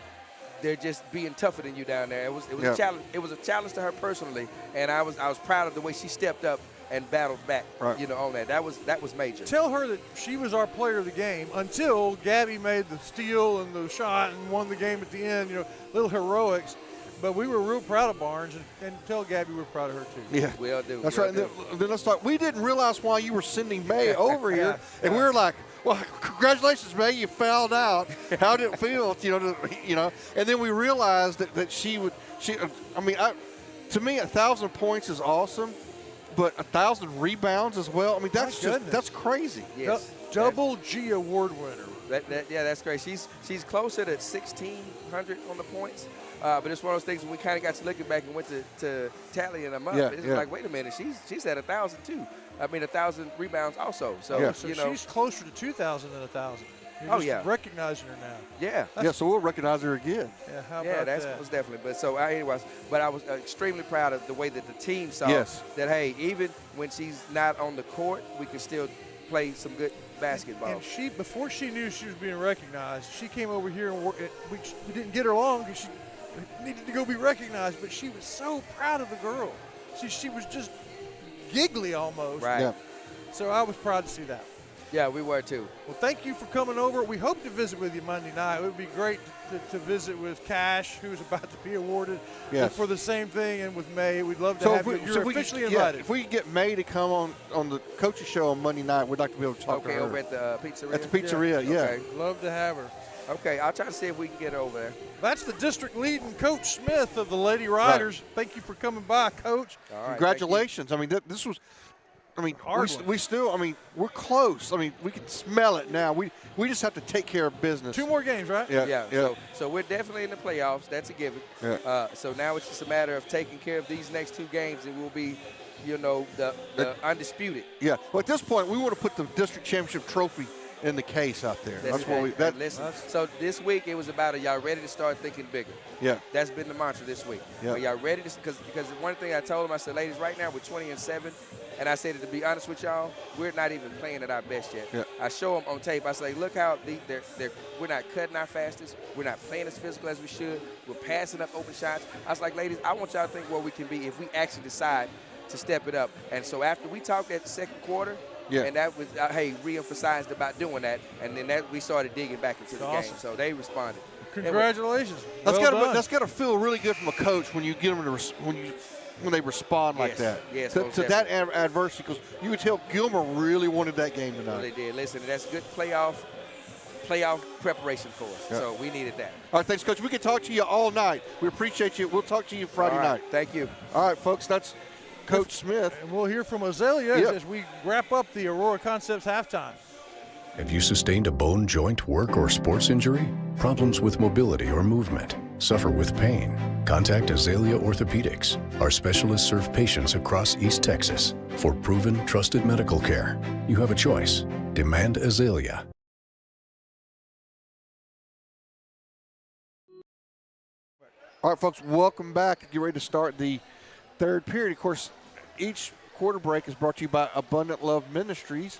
they're just being tougher than you down there. It was a challenge. It was a challenge to her personally, and I was proud of the way she stepped up and battled back, on that. That was major. Tell her that she was our player of the game until Gabby made the steal and the shot and won the game at the end, little heroics. But we were real proud of Barnes, and tell Gabby we're proud of her too. Yeah, we all do. That's right. And then let's talk. We didn't realize why you were sending May over here, and we were like, "Well, congratulations, May, you fouled out. How did it feel?" And then we realized that she would. To me, 1,000 points is awesome, but 1,000 rebounds as well. That's crazy. Yes. Double G award winner. That's great. She's closer to 1,600 on the points. But it's one of those things when we kind of got to looking back and went to tallying them up. It's like, wait a minute, she's at 1,000 too. 1,000 rebounds also. So, she's closer to 2,000 than 1,000. You're recognizing her now. Yeah. So we'll recognize her again. Yeah. How about that? That was definitely. But I was extremely proud of the way that the team saw that. Hey, even when she's not on the court, we can still play some good basketball. And before she knew she was being recognized, she came over here and we didn't get her long because she needed to go be recognized, but she was so proud of the girl. She was just giggly almost. Right. Yeah. So I was proud to see that. Yeah, we were too. Well, thank you for coming over. We hope to visit with you Monday night. It would be great to visit with Cash, who's about to be awarded for the same thing, and with May. We'd love to have you. You're officially invited. If we can get May to come on the coach's show on Monday night, we'd like to be able to talk to her. Over at the pizzeria? At the pizzeria, yeah. Okay. Love to have her. Okay, I'll try to see if we can get her over there. That's the district leading Coach Smith of the Lady Riders. Right. Thank you for coming by, Coach. All right, congratulations. This was, we still, we're close. We can smell it now. We just have to take care of business. 2 more games, right? Yeah. So we're definitely in the playoffs. That's a given. Yeah. So now it's just a matter of taking care of these next 2 games, and we'll be, the undisputed. Yeah. Well, at this point, we want to put the district championship trophy in the case out there. That's what we. Listen. So this week it was about, are y'all ready to start thinking bigger? Yeah. That's been the mantra this week. Yeah. Are y'all ready to? Because one thing I told them, I said, ladies, right now we're 20-7, and I said, to be honest with y'all, we're not even playing at our best yet. Yeah. I show them on tape. I say, look how we're not cutting our fastest. We're not playing as physical as we should. We're passing up open shots. I was like, ladies, I want y'all to think where we can be if we actually decide to step it up. And so after we talked that second quarter. Yeah. And that was, re-emphasized about doing that, and then we started digging back into the game. So they responded. Congratulations. That's got to feel really good from a coach when you get them when they respond like that. Yes. To that adversity, because you could tell Gilmer really wanted that game tonight. Well, they did. Listen, that's good playoff preparation for us. Yeah. So we needed that. All right, thanks, Coach. We can talk to you all night. We appreciate you. We'll talk to you Friday night. Thank you. All right, folks. That's Coach Smith. And we'll hear from Azalea as we wrap up the Aurora Concepts halftime. Have you sustained a bone, joint, work, or sports injury? Problems with mobility or movement? Suffer with pain? Contact Azalea Orthopedics. Our specialists serve patients across East Texas. For proven, trusted medical care, you have a choice. Demand Azalea. All right, folks, welcome back. Get ready to start the third period. Of course, each quarter break is brought to you by Abundant Love Ministries.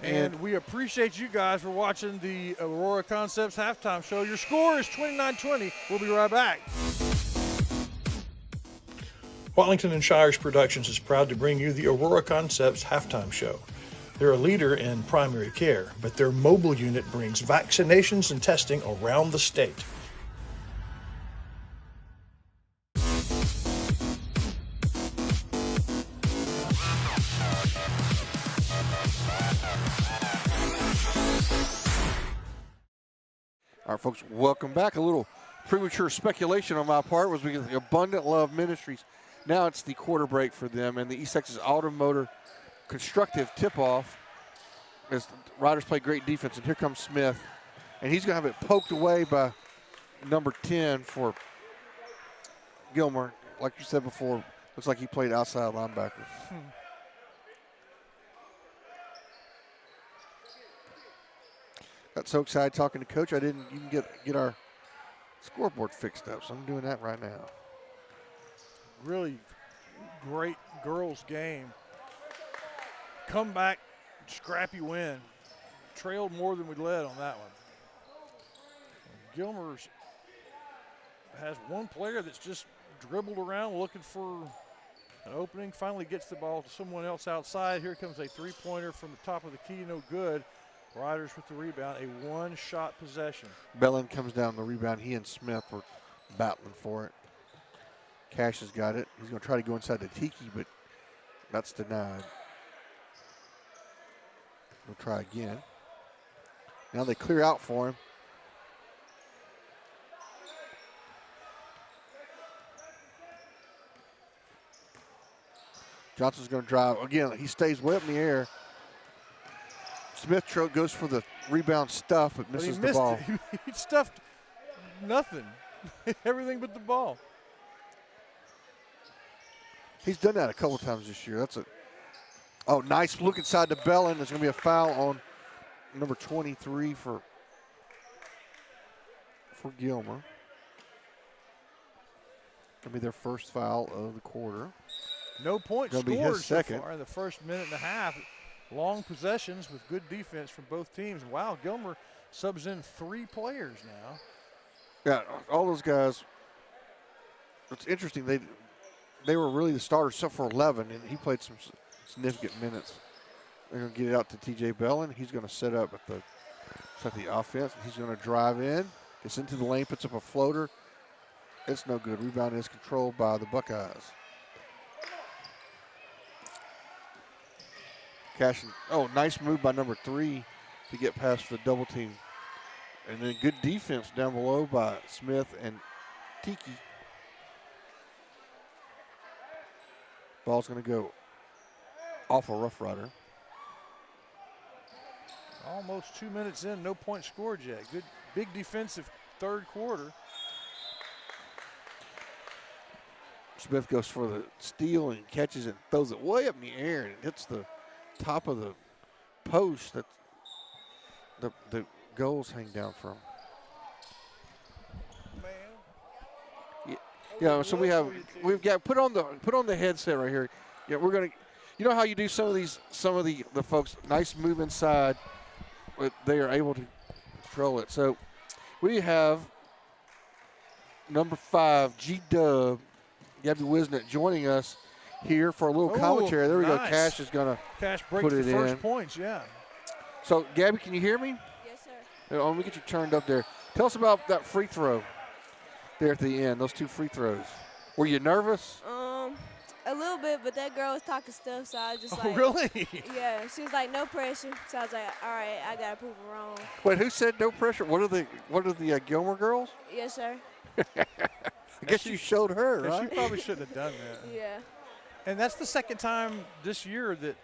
And we appreciate you guys for watching the Aurora Concepts halftime show. Your score is 29-20. We'll be right back. Watlington and Shires Productions is proud to bring you the Aurora Concepts halftime show. They're a leader in primary care, but their mobile unit brings vaccinations and testing around the state. All right, folks, welcome back. A little premature speculation on my part was because the Abundant Love Ministries, now it's the quarter break for them, and the East Texas Automotive Constructive tip-off as the Riders play great defense, and here comes Smith, and he's going to have it poked away by number 10 for Gilmer. Like you said before, looks like he played outside linebacker. Got so excited talking to Coach, I didn't even get our scoreboard fixed up, so I'm doing that right now. Really great girls game. Comeback, scrappy win. Trailed more than we led on that one. Gilmer's has one player that's just dribbled around looking for an opening, finally gets the ball to someone else outside. Here comes a three-pointer from the top of the key, no good. Riders with the rebound, a one-shot possession. Bellin comes down the rebound. He and Smith were battling for it. Cash has got it. He's going to try to go inside the tiki, but that's denied. We'll try again. Now they clear out for him. Johnson's going to drive. Again, he stays way up in the air. Smith goes for the rebound stuff, but misses the ball. He stuffed nothing, everything but the ball. He's done that a couple times this year. Nice look inside the Bellin. There's going to be a foul on number 23 for Gilmer. Going to be their first foul of the quarter. No points scored be his second. So far in the first minute and a half. Long possessions with good defense from both teams. Wow, Gilmer subs in 3 players now. Yeah, all those guys. It's interesting. They were really the starters except for 11, and he played some significant minutes. They're going to get it out to T.J. Bellin. He's going to set up at the offense. He's going to drive in, gets into the lane, puts up a floater. It's no good. Rebound is controlled by the Buckeyes. Cash, nice move by number 3 to get past the double team. And then good defense down below by Smith and Tiki. Ball's going to go off a Rough Rider. Almost 2 minutes in, no point scored yet. Good, big defensive third quarter. Smith goes for the steal and catches it and throws it way up in the air, and it hits the top of the post that the goals hang down from. Yeah, so we've got put on the headset right here. Yeah, we're gonna, you know how you do some of the folks, nice move inside, but they are able to control it. So we have number 5, G-Dub, Gabby Wisnett joining us here for a little commentary. There we go. Cash is going to put it in. First points, yeah. So, Gabby, can you hear me? Yes, sir. Let me get you turned up there. Tell us about that free throw there at the end, those 2 free throws. Were you nervous? A little bit, but that girl was talking stuff, so I was just like. Really? Yeah, she was like, no pressure. So I was like, all right, I got to prove her wrong. Wait, who said no pressure? What are the Gilmer girls? Yes, sir. I guess you showed her, right? She probably shouldn't have done that. Yeah. And that's the second time this year that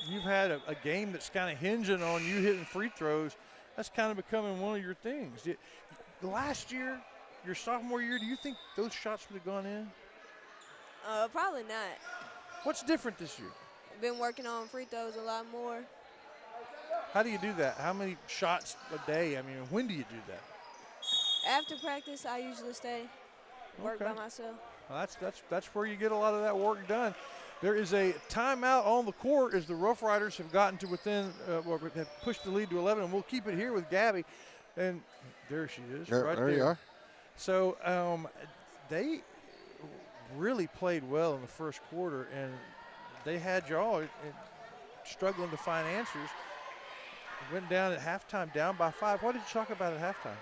you've had a game that's kind of hinging on you hitting free throws. That's kind of becoming one of your things. Last year, your sophomore year, do you think those shots would have gone in? Probably not. What's different this year? Been working on free throws a lot more. How do you do that? How many shots a day? I mean, when do you do that? After practice, I usually stay, work by myself. Well, that's where you get a lot of that work done. There is a timeout on the court as the Rough Riders have gotten to within, have pushed the lead to 11, and we'll keep it here with Gabby. And there she is, right there. There you are. So they really played well in the first quarter, and they had y'all struggling to find answers. Went down at halftime, down by 5. What did you talk about at halftime?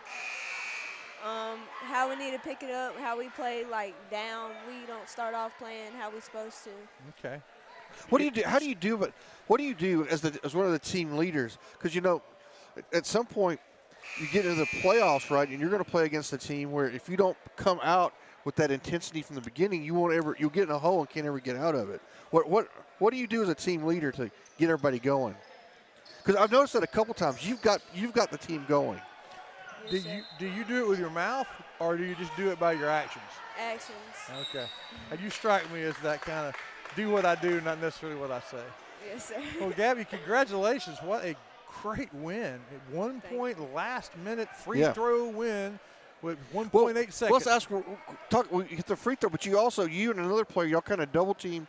How we need to pick it up, how we play like down. We don't start off playing how we're supposed to. Okay. What do you do? How do you do? But what do you do as one of the team leaders? Because at some point you get into the playoffs, right? And you're going to play against a team where if you don't come out with that intensity from the beginning, you'll get in a hole and can't ever get out of it. What do you do as a team leader to get everybody going? Because I've noticed that a couple times you've got the team going. Do you do it with your mouth, or do you just do it by your actions? Actions. Okay. And you strike me as that kind of do what I do, not necessarily what I say. Yes, sir. Well, Gabby, congratulations. What a great win. 1 point last-minute free throw win with 1.8 seconds. Let's ask, we hit the free throw, but you and another player, y'all kind of double-teamed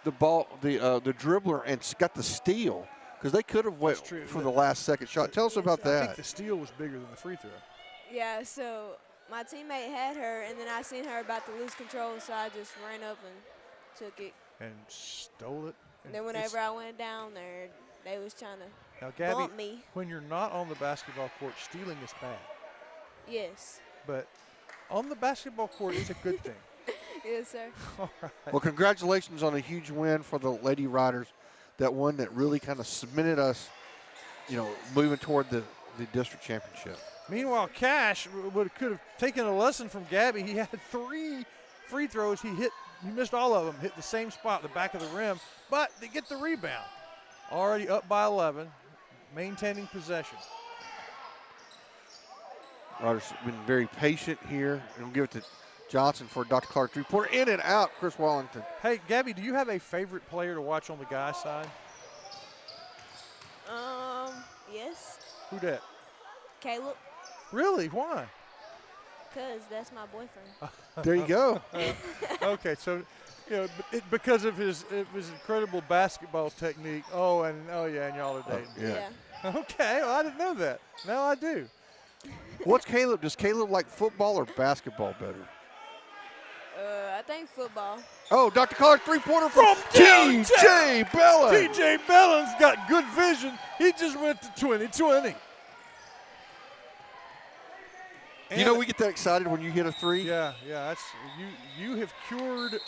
the ball, the dribbler, and got the steal. Because they could have went for the last second shot. Tell us about that. I think the steal was bigger than the free throw. Yeah, so my teammate had her, and then I seen her about to lose control, so I just ran up and took it. And stole it. And then whenever I went down there, they was trying to now, Gabby, bump me. When you're not on the basketball court, stealing is bad. Yes. But on the basketball court, it's a good thing. Yes, sir. All right. Well, congratulations on a huge win for the Lady Riders. That one that really kind of cemented us, moving toward the district championship. Meanwhile, Cash could have taken a lesson from Gabby. He had 3 free throws. He missed all of them, hit the same spot, the back of the rim, but they get the rebound. Already up by 11, maintaining possession. Riders been very patient here. And we'll give it to Johnson for Dr. Clark three-pointer. In and out, Chris Wallington. Hey, Gabby, do you have a favorite player to watch on the guys' side? Yes. Who that? Caleb. Really? Why? Because that's my boyfriend. There you go. Okay, so because of his incredible basketball technique. And y'all are dating. Yeah. Okay, well, I didn't know that. Now I do. What's Caleb? Does Caleb like football or basketball better? I think football. Oh, Dr. Clark three-pointer from T.J. Bellin. T.J. Bellin's got good vision. He just went to 2020. We get that excited when you hit a three? Yeah. That's you have cured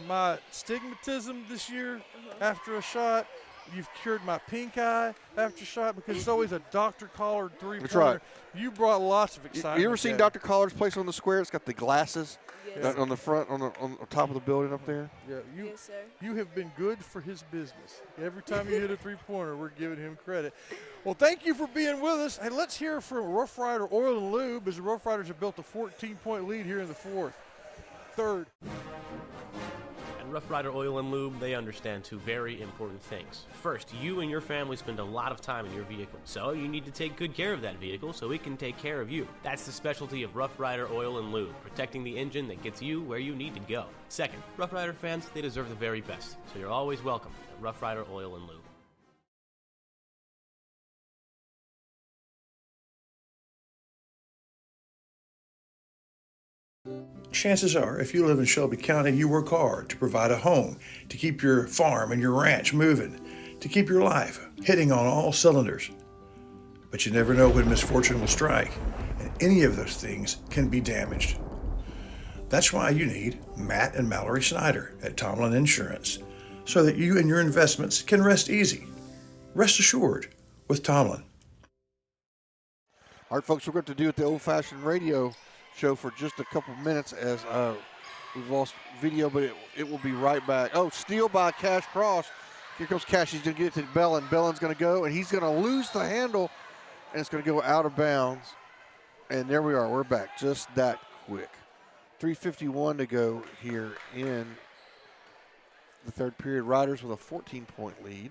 my stigmatism this year after a shot. You've cured my pink eye after a shot because it's always a Dr. Collard three-pointer. That's right. You brought lots of excitement. You ever seen Dr. Collard's place on the square? It's got the glasses on the front, on the top of the building up there. Yeah, yes, sir. You have been good for his business. Every time you hit a three-pointer, we're giving him credit. Well, thank you for being with us. And let's hear from Rough Rider Oil and Lube as the Rough Riders have built a 14-point lead here in the third. At Rough Rider Oil and Lube, they understand 2 very important things. First, you and your family spend a lot of time in your vehicle, so you need to take good care of that vehicle so it can take care of you. That's the specialty of Rough Rider Oil and Lube, protecting the engine that gets you where you need to go. Second, Rough Rider fans, they deserve the very best, so you're always welcome at Rough Rider Oil and Lube. Chances are, if you live in Shelby County, you work hard to provide a home, to keep your farm and your ranch moving, to keep your life hitting on all cylinders. But you never know when misfortune will strike, and any of those things can be damaged. That's why you need Matt and Mallory Snyder at Tomlin Insurance, so that you and your investments can rest easy. Rest assured with Tomlin. All right, folks, we're going to do it the old-fashioned radio show for just a couple minutes as We've lost video, but it will be right back. Oh, steal by Cash Cross. Here comes Cash. He's going to get it to Bellin. Bellin's going to go, and he's going to lose the handle, and it's going to go out of bounds. And there we are. We're back just that quick. 3:51 to go here in the third period. Riders with a 14-point lead.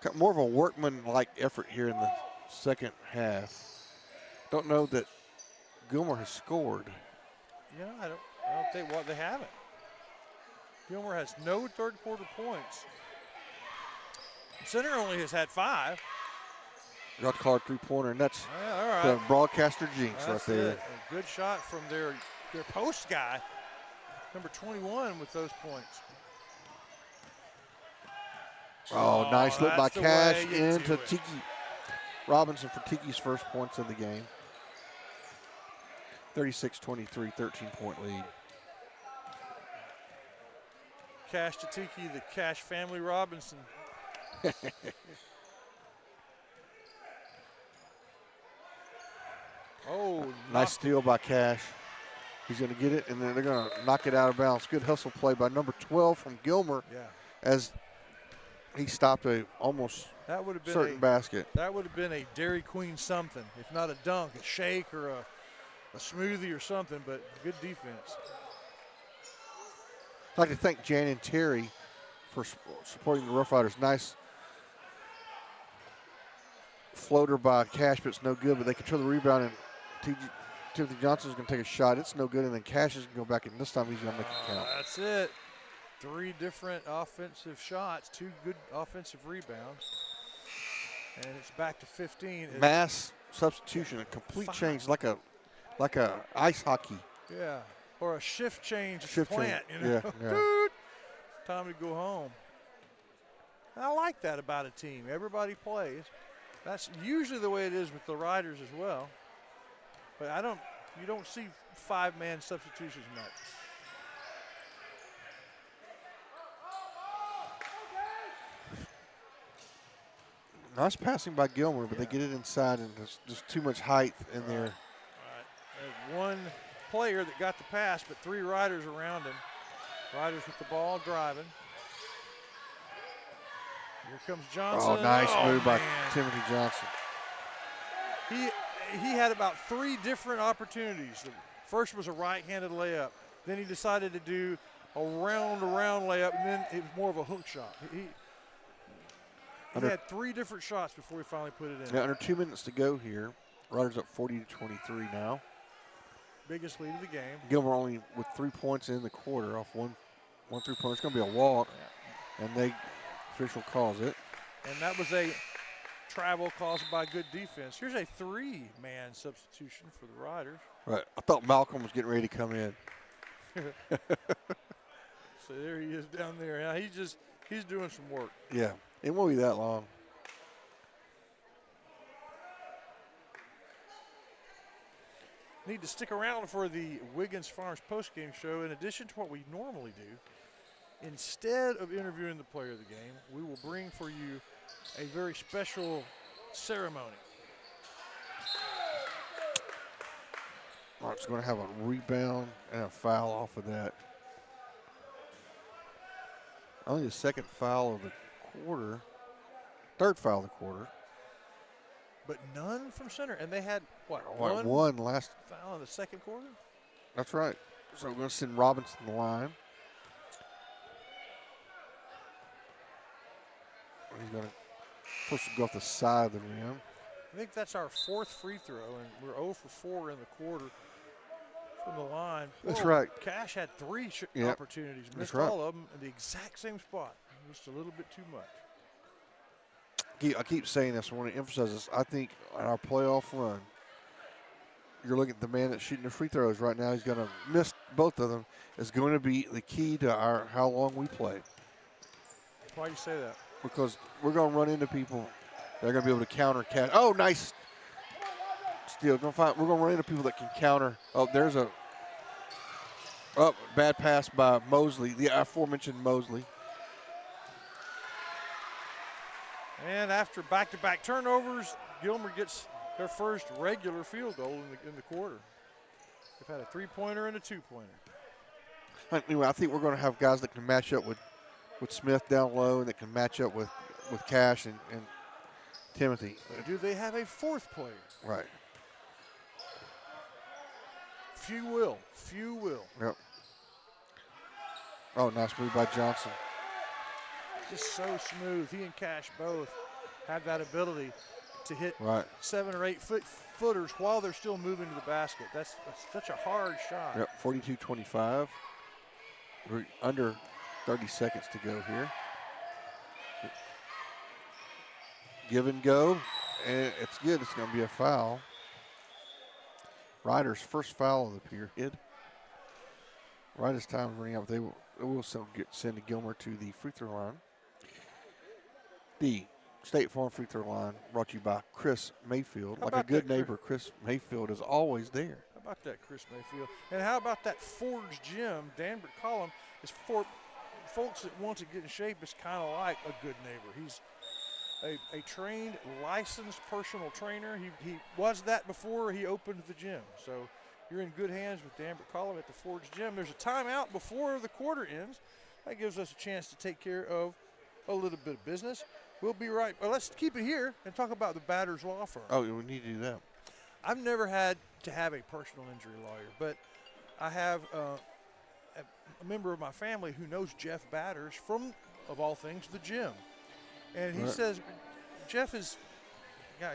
Got more of a workman-like effort here in the second half. Don't know that Gilmer has scored. You know, I don't think they haven't. Gilmer has no third quarter points. Center only has had 5. Got to call it 3-pointer, and that's all right. the broadcaster jinx That's right there. it. A good shot from their post guy, number 21, with those points. Oh, nice look by that's the Cash way you into do it. Tiki Robinson for Tiki's first points of the game. 36-23, 13-point lead. Cash to Tiki, the Cash family Robinson. Oh, Nice steal by Cash. He's going to get it, and then they're going to knock it out of bounds. Good hustle play by number 12 from Gilmer. Yeah. As he stopped a almost That would have been certain basket. That would have been a Dairy Queen something, if not a dunk, a shake or a smoothie or something. But good defense. I'd like to thank Jan and Terry for supporting the Rough Riders. Nice floater by Cash, but it's no good. But they control the rebound, and Timothy Johnson's going to take a shot. It's no good, and then Cash is going to go back, and this time he's going to make it count. That's it. 3 different offensive shots, 2 good offensive rebounds, and it's back to 15. Mass substitution, a complete change, like a ice hockey. Yeah, or a shift change at Shift the plant. change. You know? Yeah. Dude, time to go home. I like that about a team. Everybody plays. That's usually the way it is with the Riders as well. But you don't see 5-man substitutions much. Nice passing by Gilmer, but they get it inside, and there's just too much height in there. Right. There's one player that got the pass, but 3 Riders around him. Riders with the ball driving. Here comes Johnson. Oh, nice move by man. Timothy Johnson. He had about 3 different opportunities. The first was a right-handed layup. Then he decided to do a round layup, and then it was more of a hook shot. He had 3 different shots before he finally put it in. Yeah, under 2 minutes to go here. Riders up 40-23 now. Biggest lead of the game. Gilmer only with 3 points in the quarter off one 3-pointer. It's going to be a walk, and the official calls it. And that was a travel caused by good defense. Here's a 3-man substitution for the Riders. Right. I thought Malcolm was getting ready to come in. So there he is down there. Now he's doing some work. Yeah. It won't be that long. Need to stick around for the Wiggins Farms postgame show. In addition to what we normally do, instead of interviewing the player of the game, we will bring for you a very special ceremony. Mark's going to have a rebound and a foul off of that. Only the second foul of the quarter. Third foul of the quarter. But none from center. And they had, what, one last foul in the second quarter? That's right. So we're going to send Robinson the line. He's going to push to go off the side of the rim. I think that's our 4th free throw, and we're 0 for 4 in the quarter from the line. That's Whoa, right. Cash had 3 opportunities. Missed That's right. all of them in the exact same spot. Just a little bit too much. I keep saying this. I want to emphasize this. I think on our playoff run, you're looking at the man that's shooting the free throws right now. He's going to miss both of them. Is going to be the key to how long we play. Why do you say that? Because we're going to run into people that are going to be able to counter Cash. Oh, nice steal. We're going to run into people that can counter. Oh, there's a bad pass by Mosley, the aforementioned Mosley. And after back-to-back turnovers, Gilmer gets their first regular field goal in the quarter. They've had a three-pointer and a two-pointer. Anyway, I think we're going to have guys that can match up with Smith down low and that can match up with Cash and Timothy. Do they have a fourth player? Right. Few will. Few will. Yep. Oh, nice move by Johnson. Just so smooth. He and Cash both have that ability to hit 7 or 8 footers while they're still moving to the basket. That's such a hard shot. Yep, 42-25. We're under 30 seconds to go here. Give and go, and it's good. It's going to be a foul. Ryder's first foul of the period. Right as time is running out, they will send Gilmer to the free throw line. The State Farm free throw line brought to you by Chris Mayfield. Like a good neighbor, Chris Mayfield is always there. How about that, Chris Mayfield? And how about that Ford's Gym? Danbert Column is for folks that want to get in shape. Is kind of like a good neighbor. He's a trained, licensed personal trainer. He was that before he opened the gym. So you're in good hands with Danbert Column at the Ford's Gym. There's a timeout before the quarter ends. That gives us a chance to take care of a little bit of business. We'll be right. Well, let's keep it here and talk about the Batters Law Firm. Oh, we need to do that. I've never had to have a personal injury lawyer, but I have a member of my family who knows Jeff Batters from, of all things, the gym. And he says Jeff is,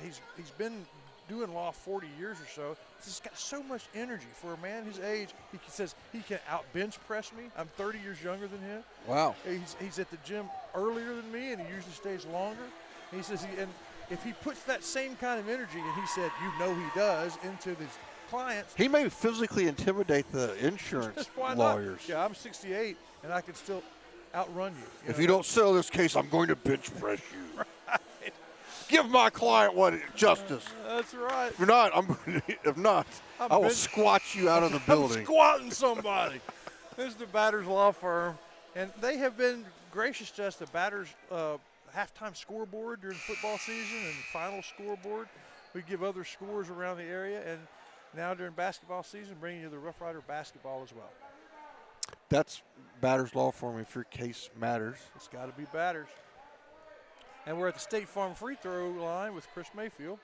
he's been doing law 40 years or so. He's got so much energy for a man his age. He says he can out-bench press me. I'm 30 years younger than him. Wow. He's at the gym earlier than me, and he usually stays longer. And he says, and if he puts that same kind of energy, and he said, he does, into his clients. He may physically intimidate the insurance lawyers. Yeah, I'm 68, and I can still outrun you. If you don't settle this case, I'm going to bench press you. Give my client justice. That's right. If not, I will squat you out of the building. I'm squatting somebody. This is the Batters Law Firm, and they have been gracious to us. The Batters halftime scoreboard during football season and final scoreboard. We give other scores around the area, and now during basketball season, bringing you the Rough Rider basketball as well. That's Batters Law Firm if your case matters. It's got to be Batters. And we're at the State Farm free throw line with Chris Mayfield.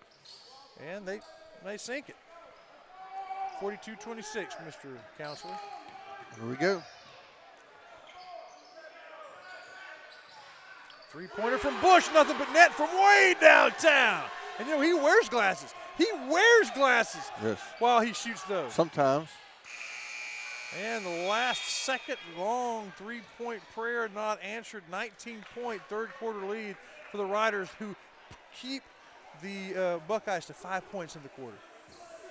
And they sink it. 42-26, Mr. Counselor. Here we go. Three-pointer from Bush, nothing but net from way downtown. And he wears glasses. He wears glasses while he shoots those. Sometimes. And the last second long three-point prayer not answered. 19-point third-quarter lead for the Riders, who keep the Buckeyes to 5 points in the quarter.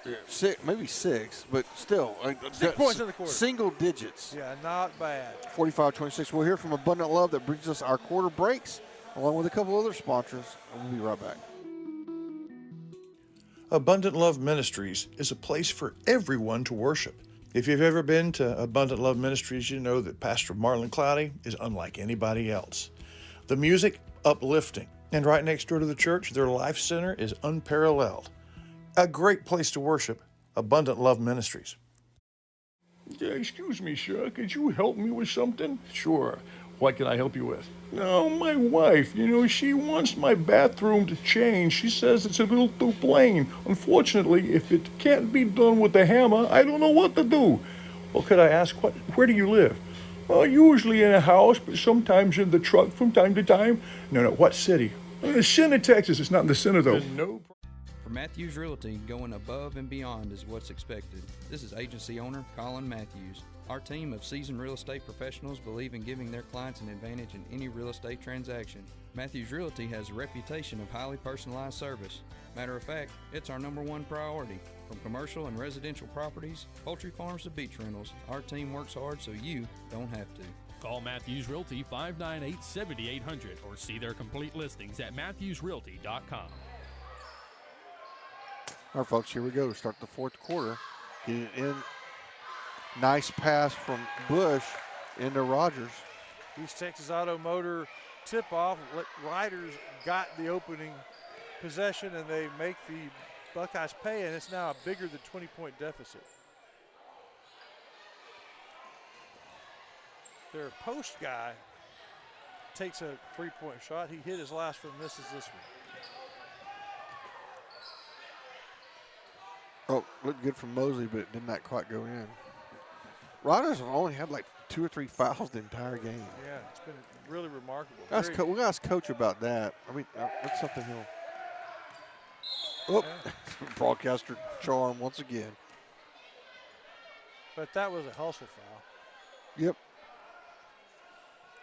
Yeah, maybe 6, but still. 6 points in the quarter. Single digits. Yeah, not bad. 45-26. We'll hear from Abundant Love that brings us our quarter breaks, along with a couple other sponsors, and we'll be right back. Abundant Love Ministries is a place for everyone to worship. If you've ever been to Abundant Love Ministries, you know that Pastor Marlon Cloudy is unlike anybody else. The music, uplifting. And right next door to the church, their life center is unparalleled. A great place to worship, Abundant Love Ministries. Excuse me, sir, could you help me with something? Sure. What can I help you with? No, my wife, she wants my bathroom to change. She says it's a little too plain. Unfortunately, if it can't be done with a hammer, I don't know what to do. Well, could I ask, where do you live? Usually in a house, but sometimes in the truck from time to time. No, what city? The Center, Texas. It's not in the center, though. For Matthews Realty, going above and beyond is what's expected. This is agency owner Colin Matthews. Our team of seasoned real estate professionals believe in giving their clients an advantage in any real estate transaction. Matthews Realty has a reputation of highly personalized service. Matter of fact, it's our #1 priority. From commercial and residential properties, poultry farms to beach rentals, our team works hard so you don't have to. Call Matthews Realty 598-7800 or see their complete listings at matthewsrealty.com. All right, folks, here we go. Start the fourth quarter. Get it in. Nice pass from Bush into Rogers. East Texas Auto Motor tip-off. Riders got the opening possession, and they make the Buckeyes pay, and it's now a bigger than 20-point deficit. their post guy takes a three-point shot. He hit his last one, misses this one. Oh, looked good from Mosley, but it did not quite go in. Riders have only had like 2 or 3 fouls the entire game. Yeah, it's been really remarkable. We got to ask Coach about that. I mean, that's something he'll. Oh, yeah. Broadcaster charm once again. But that was a hustle foul. Yep.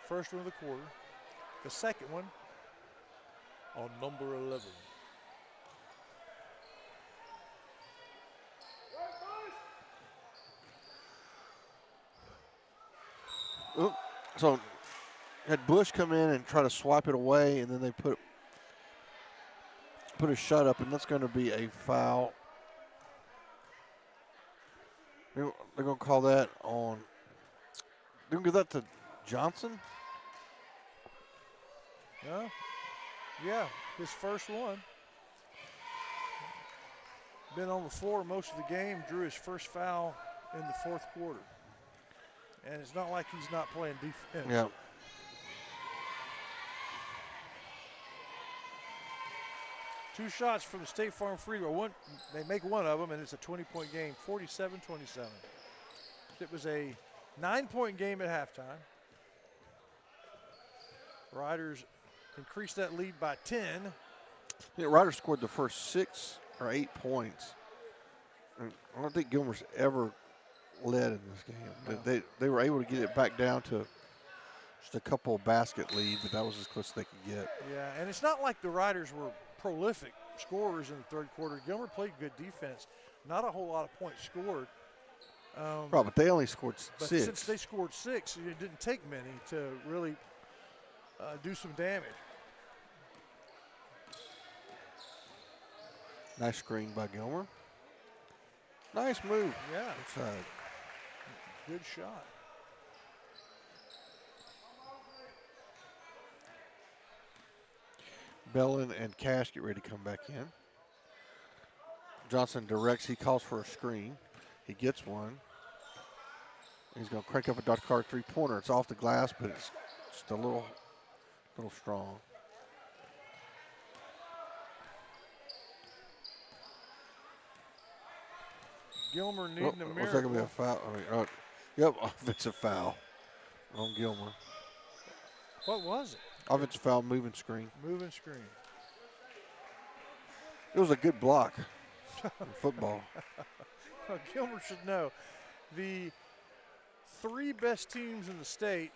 First one of the quarter. The second one on number 11. Oh, so had Bush come in and try to swipe it away, and then they put a shot up, and that's going to be a foul. They're going to call that on. They're going to give that to Johnson? Yeah, his first one. Been on the floor most of the game, drew his first foul in the fourth quarter. And it's not like he's not playing defense. Yeah. Two shots from the State Farm free throw. They make one of them, and it's a 20-point game, 47-27. It was a 9-point game at halftime. Riders increased that lead by 10. Yeah, Riders scored the first 6 or 8 points. I don't think Gilmer's ever led in this game. No. They were able to get it back down to just a couple of basket lead, but that was as close as they could get. Yeah, and it's not like the Riders were prolific scorers in the third quarter. Gilmer played good defense. Not a whole lot of points scored. Right, but they only scored 6. But since they scored 6, it didn't take many to really do some damage. Nice screen by Gilmer. Nice move. Yeah. Inside. Good shot. Bellin and Cash get ready to come back in. Johnson directs. He calls for a screen. He gets one. He's going to crank up a dot card three-pointer. It's off the glass, but it's just a little strong. Gilmer needing a miracle. Was that going to be a foul? Yep, offensive foul on Gilmer. What was it? Offensive foul, moving screen. Moving screen. It was a good block in football. Well, Gilmer should know. The 3 best teams in the state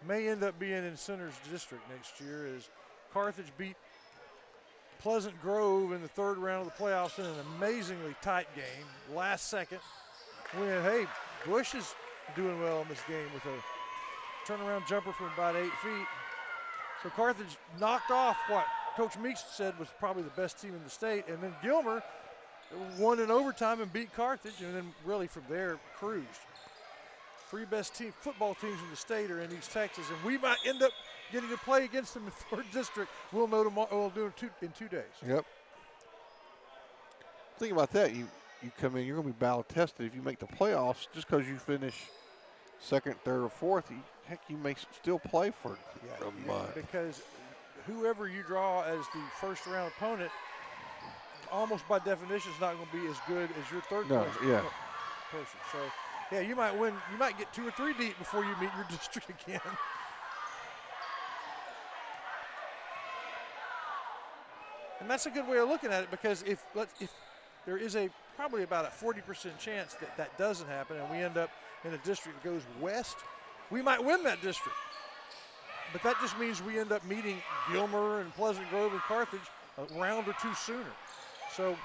may end up being in Center's district next year, as Carthage beat Pleasant Grove in the third round of the playoffs in an amazingly tight game. Last second win. Hey, Bush is doing well in this game with a turnaround jumper from about 8 feet. So Carthage knocked off what Coach Meeks said was probably the best team in the state, and then Gilmer won in overtime and beat Carthage, and then really from there cruised. 3 best football teams in the state are in East Texas, and we might end up getting to play against them in the 3rd district. We'll know tomorrow. We'll do it in 2 days. Yep. Think about that. You come in, you're going to be battle tested. If you make the playoffs, just because you finish 2nd, 3rd, or 4th, you may still play for a month. Because whoever you draw as the first round opponent, almost by definition, is not going to be as good as your third person. So, yeah, you might win. You might get 2 or 3 deep before you meet your district again. And that's a good way of looking at it, because if there is probably about a 40% chance that doesn't happen, and we end up in a district that goes west, we might win that district. But that just means we end up meeting Gilmer and Pleasant Grove and Carthage a round or 2 sooner. So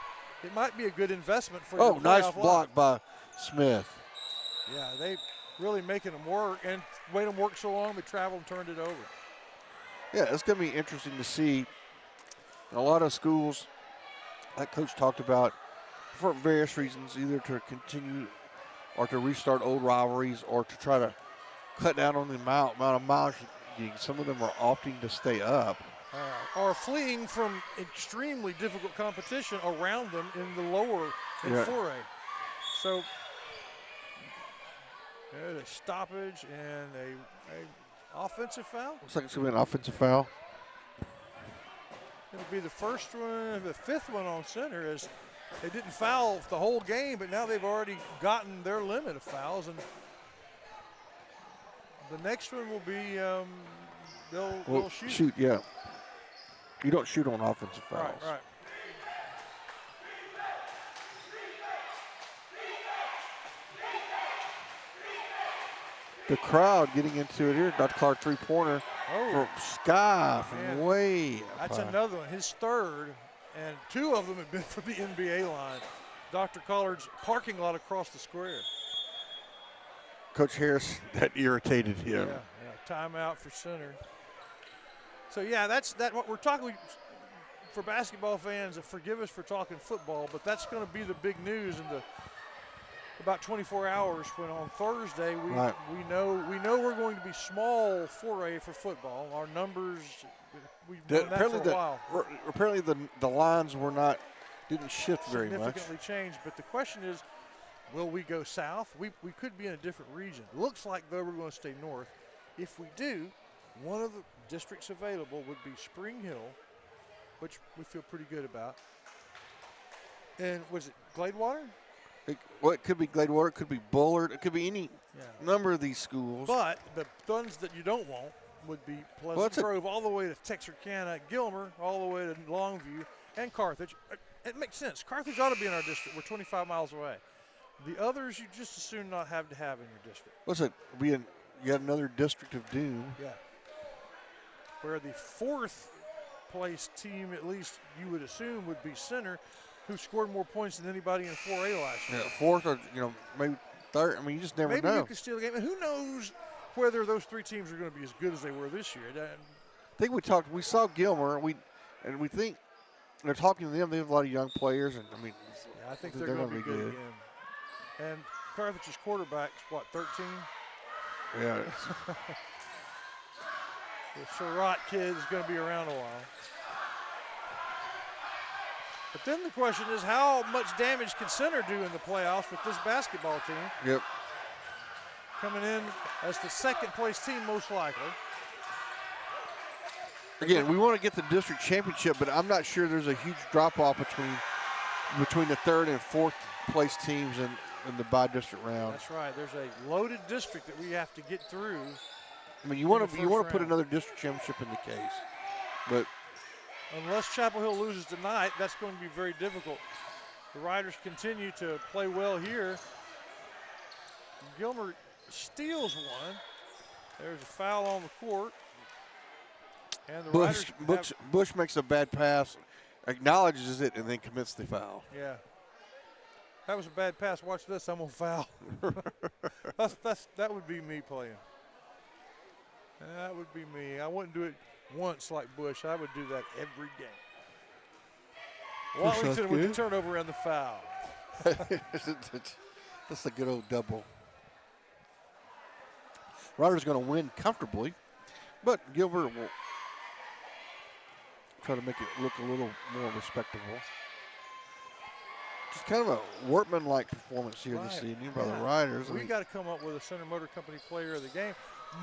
it might be a good investment for your playoff nice block by Smith. Yeah, they really making them work, and made them work so long they traveled and turned it over. Yeah, it's going to be interesting to see. A lot of schools, like Coach talked about, for various reasons, either to continue or to restart old rivalries or to try to cut down on the amount of miles. Some of them are opting to stay up. Or fleeing from extremely difficult competition around them in the lower in 4A. So There's a stoppage and a offensive foul. Looks like it's going to be an offensive foul. It'll be the first one, the fifth one on center, as they didn't foul the whole game, but now they've already gotten their limit of fouls. And the next one will be they'll shoot. Yeah. You don't shoot on offensive fouls. Right. The crowd getting into it here. Dr. Clark three-pointer for Sky from way up That's high. another one, his third, and two of them have been from the NBA line. Dr. Collard's parking lot across the square. Coach Harris, that irritated him. Yeah, timeout for center. So yeah, that's what we're talking for basketball fans. Forgive us for talking football, but that's going to be the big news in the about 24 hours. When on Thursday we know we're going to be small foray for football. Our numbers, we've done that for a while. Apparently the lines didn't shift very much. Significantly changed, but the question is, will we go south? We could be in a different region. Looks like though we're going to stay north. If we do, one of the districts available would be Spring Hill, which we feel pretty good about. And was it Gladewater? It could be Gladewater, it could be Bullard, it could be any number of these schools. But the ones that you don't want would be Pleasant Grove all the way to Texarkana, Gilmer all the way to Longview, and Carthage. It makes sense. Carthage ought to be in our district. We're 25 miles away. The others you just as soon not have to have in your district. What's it? You got another district of doom. Yeah. Where the fourth place team, at least you would assume, would be Center, who scored more points than anybody in 4A last year. Yeah, fourth or maybe third. I mean, you just never know. Maybe you could steal the game. And who knows whether those three teams are going to be as good as they were this year. I think we saw Gilmer, we think they're talking to them. They have a lot of young players, and I mean, I think they're going to be good again. And Carthage's quarterback's what, 13? Yeah. The Surratt kid is going to be around a while. But then the question is, how much damage can Center do in the playoffs with this basketball team? Yep. Coming in as the second place team, most likely. Again, we want to get the district championship, but I'm not sure there's a huge drop-off between the third and fourth place teams in the bi-district round. That's right. There's a loaded district that we have to get through. I mean, you want to put another district championship in the case, but unless Chapel Hill loses tonight, that's going to be very difficult. The Riders continue to play well here. Gilmer steals one. There's a foul on the court. And the Bush makes a bad pass, acknowledges it, and then commits the foul. Yeah. That was a bad pass. Watch this. I'm going to foul. That would be me playing. That would be me. I wouldn't do it once like Bush. I would do that every game. Wallington with the turnover and the foul. That's a good old double. Riders going to win comfortably, but Gilbert will try to make it look a little more respectable. Just kind of a workman-like performance here this evening by the Riders. We got to come up with a Center Motor Company player of the game.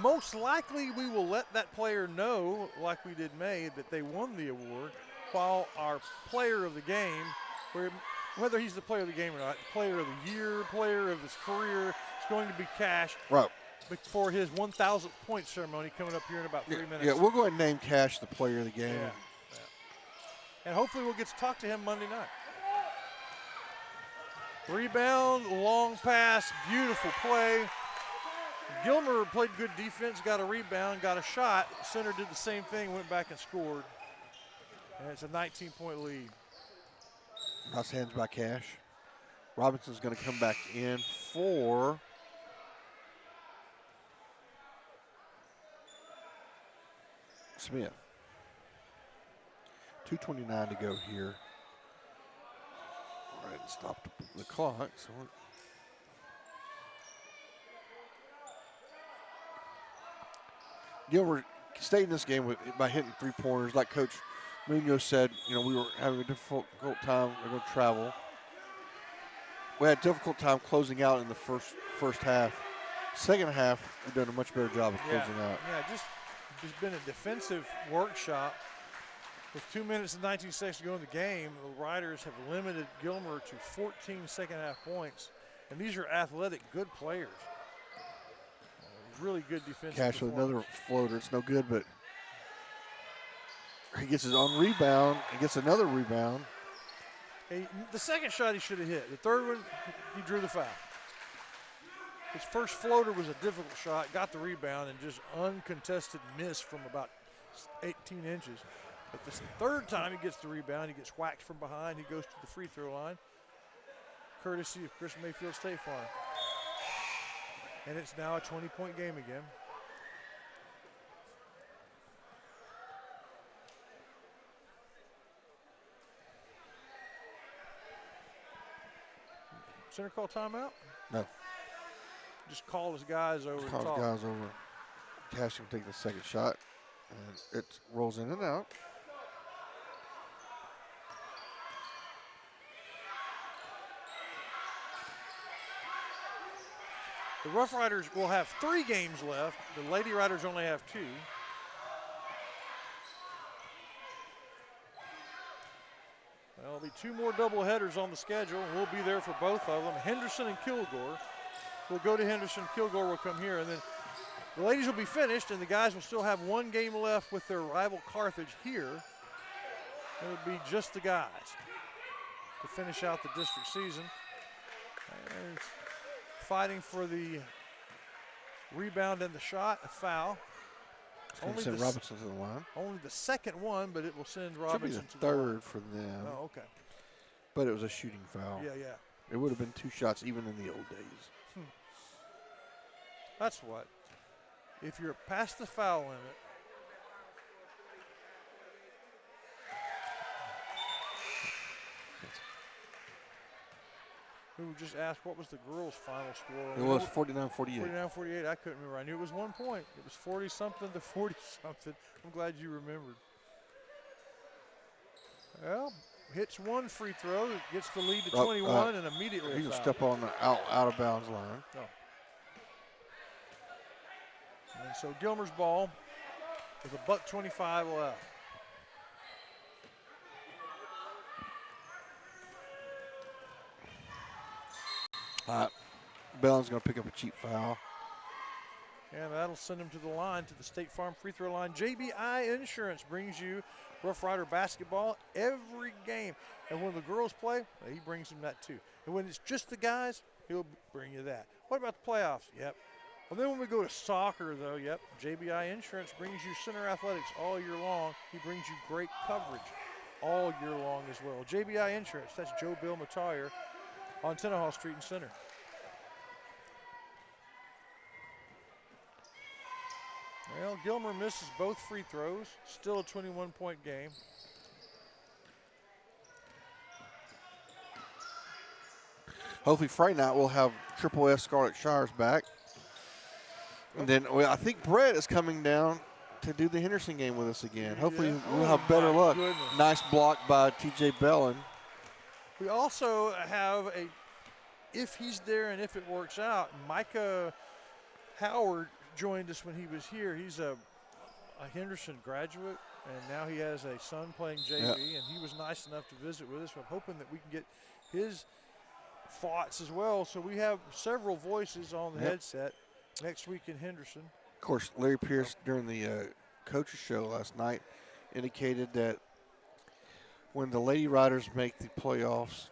Most likely we will let that player know, like we did May, that they won the award, while our player of the game, whether he's the player of the game or not, player of the year, player of his career, is going to be Cash. Right. For his 1,000th point ceremony coming up here in about 3 minutes. Yeah, we'll go ahead and name Cash the player of the game. Yeah. And hopefully we'll get to talk to him Monday night. Rebound, long pass, beautiful play. Gilmer played good defense, got a rebound, got a shot. Center did the same thing, went back and scored. And it's a 19-point lead. Nice hands by Cash. Robinson's going to come back in for Smith. 2:29 to go here. All right, stop the clock. So Gilbert stayed in this game by hitting three-pointers. Like Coach Munoz said, we were having a difficult time. We're going to travel. We had a difficult time closing out in the first half. Second half, we've done a much better job of closing out. Yeah, just been a defensive workshop. With 2 minutes and 19 seconds to go in the game, the Riders have limited Gilmer to 14 second-half points. And these are athletic, good players. Really good defensive Cash with performance. another floater. It's no good, but he gets his own rebound. He gets another rebound. The second shot he should have hit. The third one, he drew the foul. His first floater was a difficult shot, got the rebound, and just uncontested miss from about 18 inches. But this third time he gets the rebound, he gets whacked from behind, he goes to the free throw line, courtesy of Chris Mayfield State Farm. And it's now a 20-point game again. Center call timeout? No. Just call his guys over. Just call his guys over. Cash can take the second shot, and it rolls in and out. The Rough Riders will have 3 games left. The Lady Riders only have 2. There'll be 2 more doubleheaders on the schedule. We'll be there for both of them. Henderson and Kilgore. We'll go to Henderson. Kilgore will come here. And then the ladies will be finished, and the guys will still have 1 game left with their rival Carthage here. It'll be just the guys to finish out the district season. And fighting for the rebound and the shot, a foul. Only send Robinson to the line. Only the second one, but it will send Robinson to the third line. for them. Oh, okay. But it was a shooting foul. Yeah. It would have been 2 shots even in the old days. That's what. If you're past the foul limit, who just asked what was the girls' final score? It was 49-48. 49-48. I couldn't remember. I knew it was 1 point. It was 40-something to 40-something. I'm glad you remembered. Well, hits 1 free throw, gets the lead to 21, and immediately he can foul. step on the out of bounds line. Oh. And so Gilmer's ball with $1:25 left. Bellon's going to pick up a cheap foul. And that'll send him to the line, to the State Farm free throw line. JBI Insurance brings you Rough Rider basketball every game. And when the girls play, he brings them that too. And when it's just the guys, he'll bring you that. What about the playoffs? Yep. Well, then when we go to soccer, though, yep, JBI Insurance brings you center athletics all year long. He brings you great coverage all year long as well. JBI Insurance, that's Joe Bill Matire on Tenahall Street in Center. Well, Gilmer misses both free throws. Still a 21-point game. Hopefully Friday night we'll have Triple S Scarlet Shires back. And then I think Brett is coming down to do the Henderson game with us again. Hopefully we'll have better luck. Goodness. Nice block by T.J. Bellin. We also have if he's there and if it works out, Micah Howard joined us when he was here. He's a Henderson graduate, and now he has a son playing JV, and he was nice enough to visit with us. I'm hoping that we can get his thoughts as well. So we have several voices on the headset next week in Henderson. Of course, Larry Pierce during the coaches show last night indicated that when the Lady Riders make the playoffs,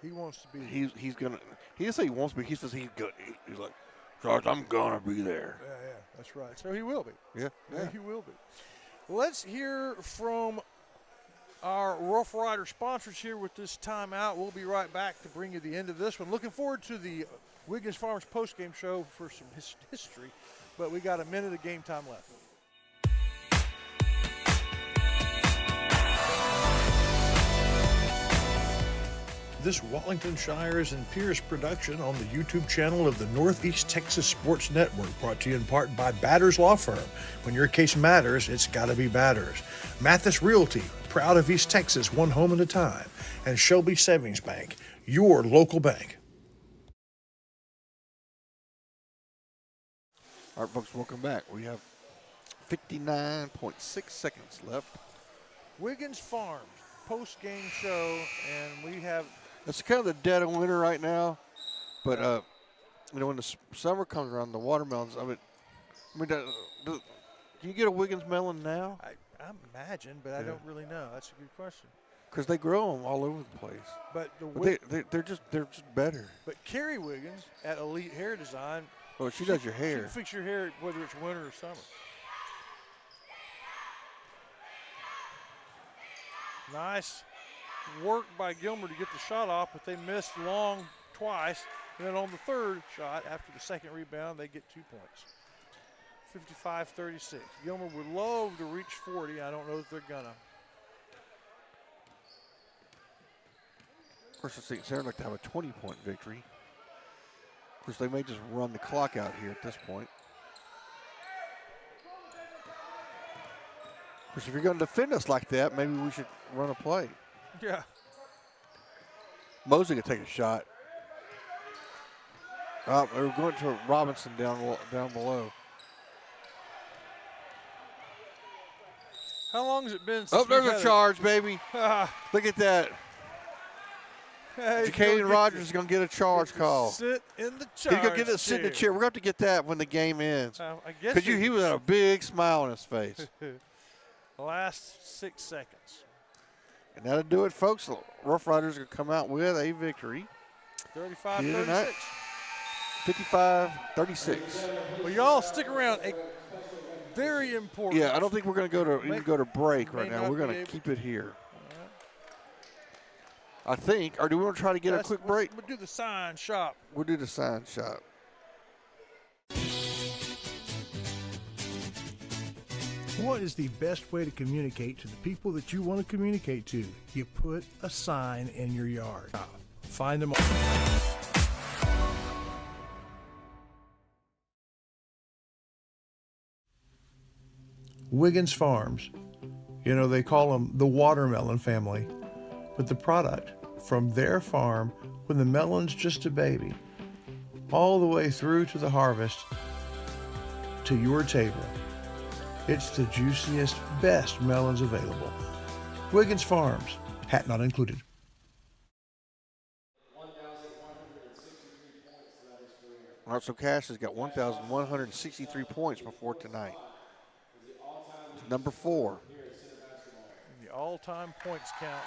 he wants to be. He's gonna. He didn't say he wants to be. He says he's good. He's like, Sarge, I'm gonna be there. Yeah, that's right. So he will be. Yeah. He will be. Let's hear from our Rough Rider sponsors here with this timeout. We'll be right back to bring you the end of this one. Looking forward to the Wiggins Farms postgame show for some history, but we got a minute of game time left. This Wallington Shires and Pierce production on the YouTube channel of the Northeast Texas Sports Network, brought to you in part by Batters Law Firm. When your case matters, it's got to be Batters. Mathis Realty, proud of East Texas, one home at a time. And Shelby Savings Bank, your local bank. All right, folks, welcome back. We have 59.6 seconds left. Wiggins Farms post-game show, and we have. It's kind of the dead of winter right now, but when the summer comes around, the watermelons. I mean, can you get a Wiggins melon now? I imagine, but I don't really know. That's a good question. Because they grow them all over the place. But they're just better. But Carrie Wiggins at Elite Hair Design. Well, she does your hair. She can fix your hair whether it's winter or summer. Nice work by Gilmer to get the shot off, but they missed long twice. And then on the third shot, after the second rebound, they get 2 points. 55-36. Gilmer would love to reach 40. I don't know if they're gonna. Of course, I think Sarah would like to have a 20-point victory. Of course, they may just run the clock out here at this point. Of course, if you're going to defend us like that, maybe we should run a play. Yeah. Mosley could take a shot. We're going to Robinson down below. How long has it been since there's a charge, baby. Look at that. Hey, Jacaden Rogers is going to get a charge call. Sit in the charge He's going to get to sit in the chair. We're going to have to get that when the game ends. I guess Because he was a big smile on his face. Last 6 seconds. And that'll do it, folks. Rough Riders are going to come out with a victory. 35-36. 55-36. Well, y'all stick around. A very important. Yeah, I don't think we're going to go to break right now. We're going to keep it here. I think. Or do we want to try to get a quick break? We'll do the sign shop. We'll do the sign shop. What is the best way to communicate to the people that you want to communicate to? You put a sign in your yard. Find them all. Wiggins Farms. You know, they call them the watermelon family, but the product from their farm when the melon's just a baby, all the way through to the harvest to your table. It's the juiciest, best melons available. Wiggins Farms, hat not included. All right, so Cash has got 1,163 points before tonight. Number 4. The all-time points count,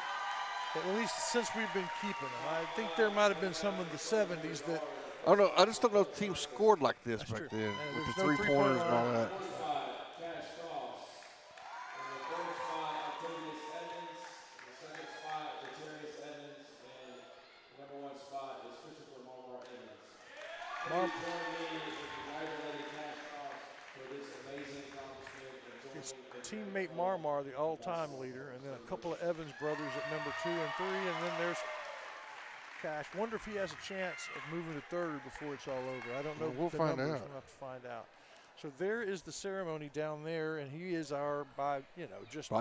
at least since we've been keeping them. I think there might have been some in the 70s that. Oh no, I just don't know if the team scored like this back then with the three-pointers and all that. His teammate Marmar, the all-time leader, and then a couple of Evans brothers at number 2 and 3, and then there's Cash. Wonder if he has a chance of moving to 3rd before it's all over. I don't know. We'll find out. We'll have to find out. So there is the ceremony down there, and he is our, by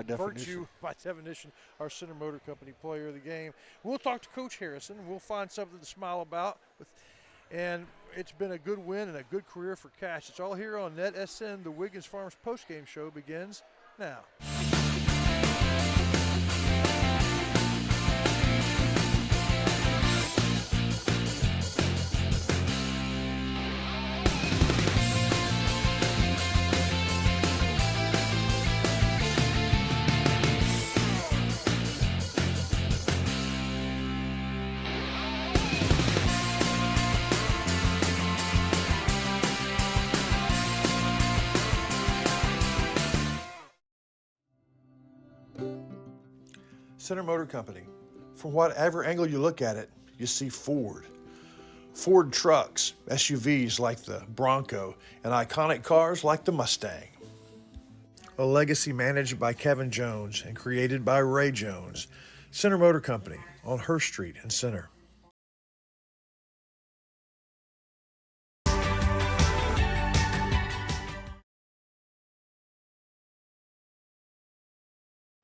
definition, our Center Motor Company player of the game. We'll talk to Coach Harrison. We'll find something to smile about. And it's been a good win and a good career for Cash. It's all here on NetSN. The Wiggins Farms postgame show begins now. Center Motor Company. From whatever angle you look at it, you see Ford. Ford trucks, SUVs like the Bronco, and iconic cars like the Mustang. A legacy managed by Kevin Jones and created by Ray Jones. Center Motor Company on Hurst Street in Center.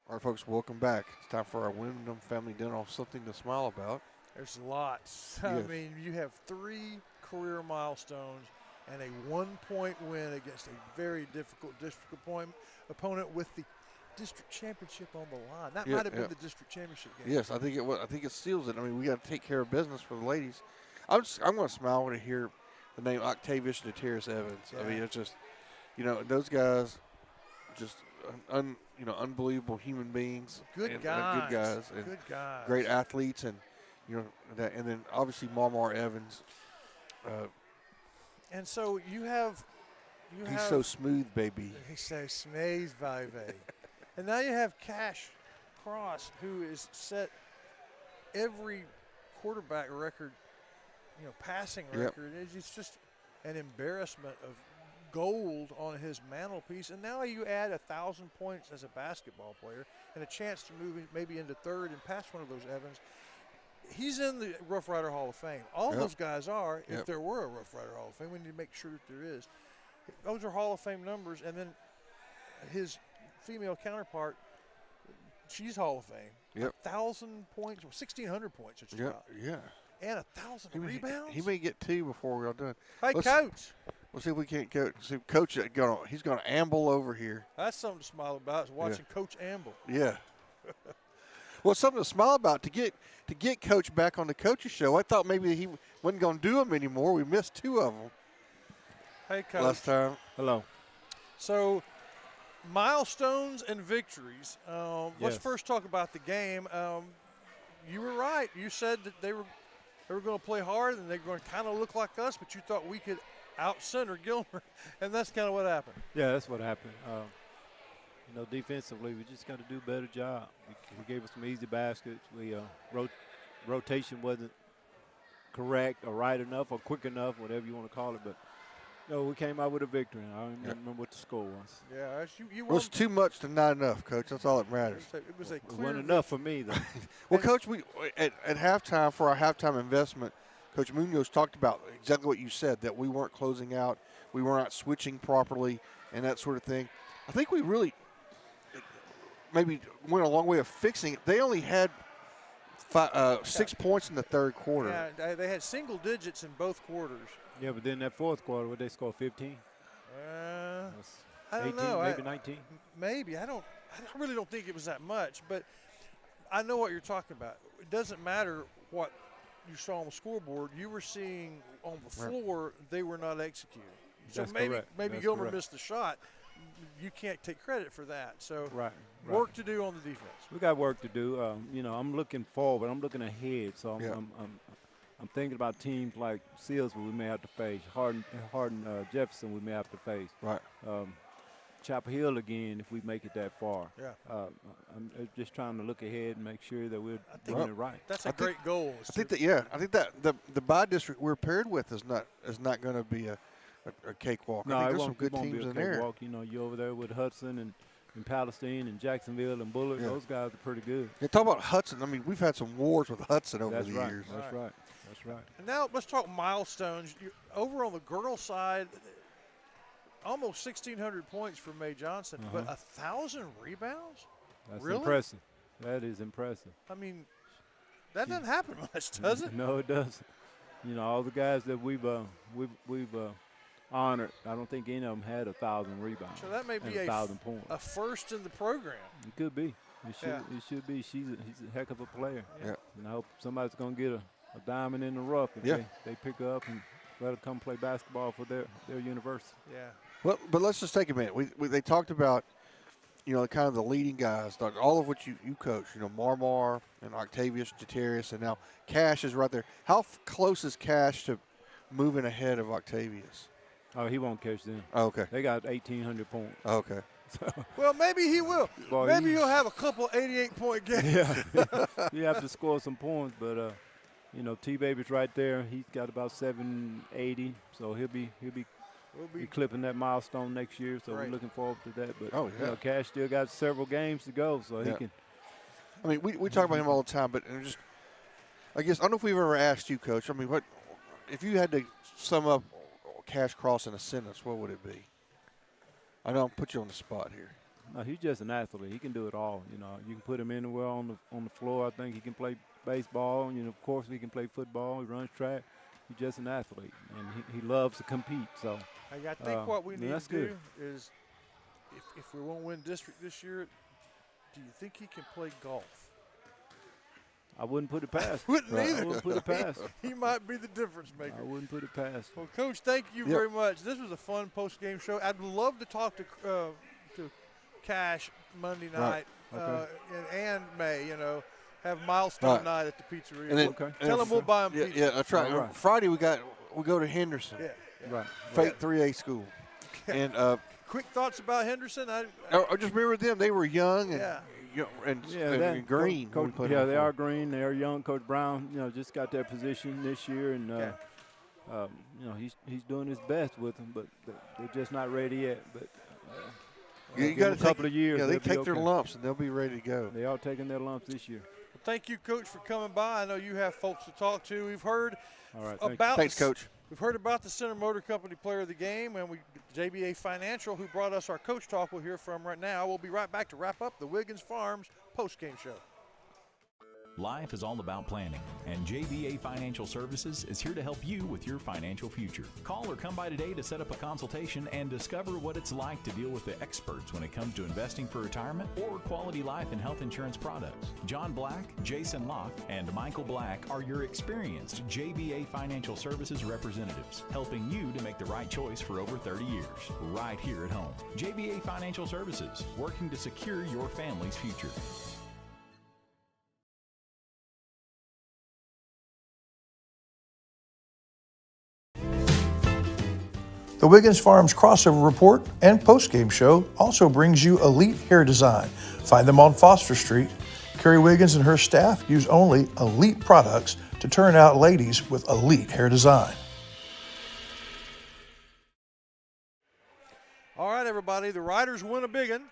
All right, folks, welcome back. It's time for our Wyndham Family Dental Something to Smile About. There's lots. Yes. I mean, you have 3 career milestones and a 1-point win against a very difficult district opponent with the district championship on the line. That might have been the district championship game. Yes, I think it was. I think it seals it. I mean, we got to take care of business for the ladies. I'm going to smile when I hear the name Octavius and Terrace Evans. Yeah. I mean, it's just, those guys, just unbelievable human beings. Good guys. Good guys. And good guys. Great athletes, and and then obviously Marmar Evans. And so you have. He's so smooth, baby. He's so smooth, baby. And now you have Cash Cross, who is set every quarterback record, passing record. It's just an embarrassment of gold on his mantelpiece. And now you add 1,000 points as a basketball player and a chance to move maybe into third and pass one of those Evans. He's in the Rough Rider Hall of Fame. All those guys are. If there were a Rough Rider Hall of Fame, we need to make sure that there is. Those are Hall of Fame numbers, and then his female counterpart, she's Hall of Fame. 1,000 points, 1,600 points. Yeah. And 1,000 rebounds. He may get 2 before we're all done. Hey, Coach. We'll see if we can't see Coach. He's going to amble over here. That's something to smile about. Is watching Coach amble. Yeah. Well, something to smile about to get Coach back on the coach's show. I thought maybe he wasn't going to do them anymore. We missed 2 of them. Hey, Coach. Last time. Hello. So, milestones and victories. Let's first talk about the game. You were right. You said that they were going to play hard and they were going to kind of look like us, but you thought we could out-center Gilmer, and that's kind of what happened. Yeah, that's what happened. Defensively, we just got to do a better job. We gave us some easy baskets. We rotation wasn't correct or right enough or quick enough, whatever you want to call it, but we came out with a victory. I don't remember what the score was. Yeah, it was too much to not enough, Coach. That's all that matters. It was a It wasn't enough for me, though. Well, Coach, we at halftime, for our halftime investment, Coach Munoz talked about exactly what you said, that we weren't closing out, we were not switching properly, and that sort of thing. I think we really maybe went a long way of fixing it. They only had 6 points in the third quarter. Yeah, they had single digits in both quarters. Yeah, but then that fourth quarter, what they score 15? I don't 18, know. maybe 19. Maybe. I really don't think it was that much, but I know what you're talking about. It doesn't matter what you saw on the scoreboard. You were seeing on the floor they were not executing. That's so maybe correct. maybe That's Gilmer correct. missed the shot. You can't take credit for that. So Right. work to do on the defense. We got work to do. I'm looking forward. I'm looking ahead. So I'm thinking about teams like Seals we may have to face, Hardin Jefferson we may have to face. Right. Chapel Hill again if we make it that far. Yeah. I'm just trying to look ahead and make sure that we're doing it right. That's a great goal. I think that the bye district we're paired with is not going to be a cakewalk. No, I think it there's some won't, good it won't teams be a in there. cakewalk. You're over there with Hudson and Palestine and Jacksonville and Bullard. Yeah. Those guys are pretty good. Yeah, talk about Hudson. I mean, we've had some wars with Hudson over That's the right. years. That's right. That's right. And now let's talk milestones. Over on the girls' side, almost 1,600 points for Mae Johnson, but 1,000 rebounds? That's really? impressive. That is impressive. I mean, that doesn't happen much, does it? No, it doesn't. All the guys that we've honored, I don't think any of them had 1,000 rebounds. So that may be 1,000 points. a first in the program. It could be. It should be. He's a heck of a player. Yeah. And I hope somebody's going to get a diamond in the rough if they pick her up and let her come play basketball for their university. Yeah. Well, but let's just take a minute. They talked about, kind of the leading guys, all of which you coach, Marmar and Octavius, Jatarius, and now Cash is right there. How close is Cash to moving ahead of Octavius? Oh, he won't catch them. Oh, okay. They got 1,800 points. Oh, okay. Well, maybe he will. Well, maybe he'll have a couple 88-point games. Yeah. You have to score some points, but T-Baby's right there. He's got about 780, so he'll be clipping that milestone next year. So we're looking forward to that. But Cash still got several games to go, so he can. I mean, we talk about him all the time, but I guess I don't know if we've ever asked you, Coach. I mean, what if you had to sum up Cash Cross in a sentence? What would it be? I don't put you on the spot here. No, he's just an athlete. He can do it all. You can put him anywhere on the floor. I think he can play baseball. Of course, he can play football. He runs track. just an athlete, and he loves to compete. So I think what we need that's to do good. is, if we won't win district this year, do you think he can play golf? I wouldn't put it past. Wouldn't either. I wouldn't put it past. He might be the difference maker. I wouldn't put it past. Well, Coach, thank you very much. This was a fun post-game show. I'd love to talk to Cash Monday night and May. Have milestone night at the pizzeria. And then, Tell them we'll buy them pizza. Yeah, that's right. Right. Friday we go to Henderson. Yeah. Right. Fake 3A school. And quick thoughts about Henderson? I just remember them. They were young and green. They are green. They are young. Coach Brown, just got their position this year, and he's doing his best with them, but they're just not ready yet. But you got a couple of years. Yeah, they take their okay. lumps and they'll be ready to go. They are taking their lumps this year. Well, thank you, Coach, for coming by. I know you have folks to talk to. We've heard Thanks, Coach. We've heard about the Center Motor Company Player of the Game, and JBA Financial, who brought us our Coach Talk, we'll hear from right now. We'll be right back to wrap up the Wiggins Farms post-game show. Life is all about planning, and JBA Financial Services is here to help you with your financial future. Call or come by today to set up a consultation and discover what it's like to deal with the experts when it comes to investing for retirement or quality life and health insurance products. John Black, Jason Locke, and Michael Black are your experienced JBA Financial Services representatives, helping you to make the right choice for over 30 years, right here at home. JBA Financial Services, working to secure your family's future. The Wiggins Farms crossover report and post-game show also brings you Elite Hair Design. Find them on Foster Street. Carrie Wiggins and her staff use only elite products to turn out ladies with elite hair design. All right, everybody, the Riders win a big one.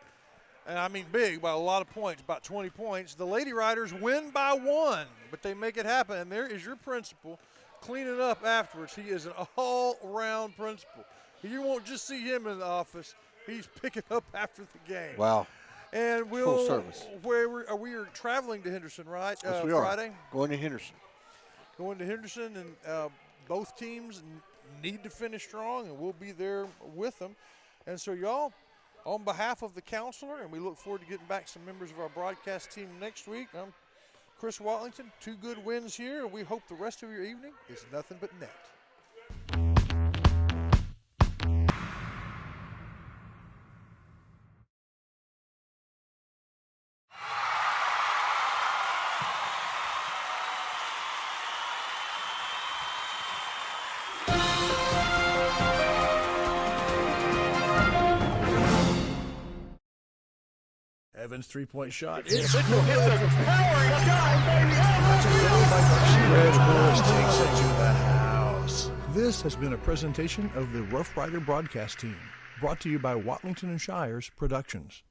And I mean big by a lot of points, about 20 points. The Lady Riders win by 1, but they make it happen. And there is your principal cleaning up afterwards. He is an all-round principal. You won't just see him in the office. He's picking up after the game. Wow. And full service. We are traveling to Henderson, right? Yes, we Friday? are. Going to Henderson. Going to Henderson, and both teams need to finish strong, and we'll be there with them. And so, y'all, on behalf of the counselor, and we look forward to getting back some members of our broadcast team next week, I'm Chris Watlington. 2 good wins here, and we hope the rest of your evening is nothing but net. Evans' three-point shot. It's powering shot, baby. Red Bulls takes it to the house. This has been a presentation of the Rough Rider broadcast team, brought to you by Watlington and Shires Productions.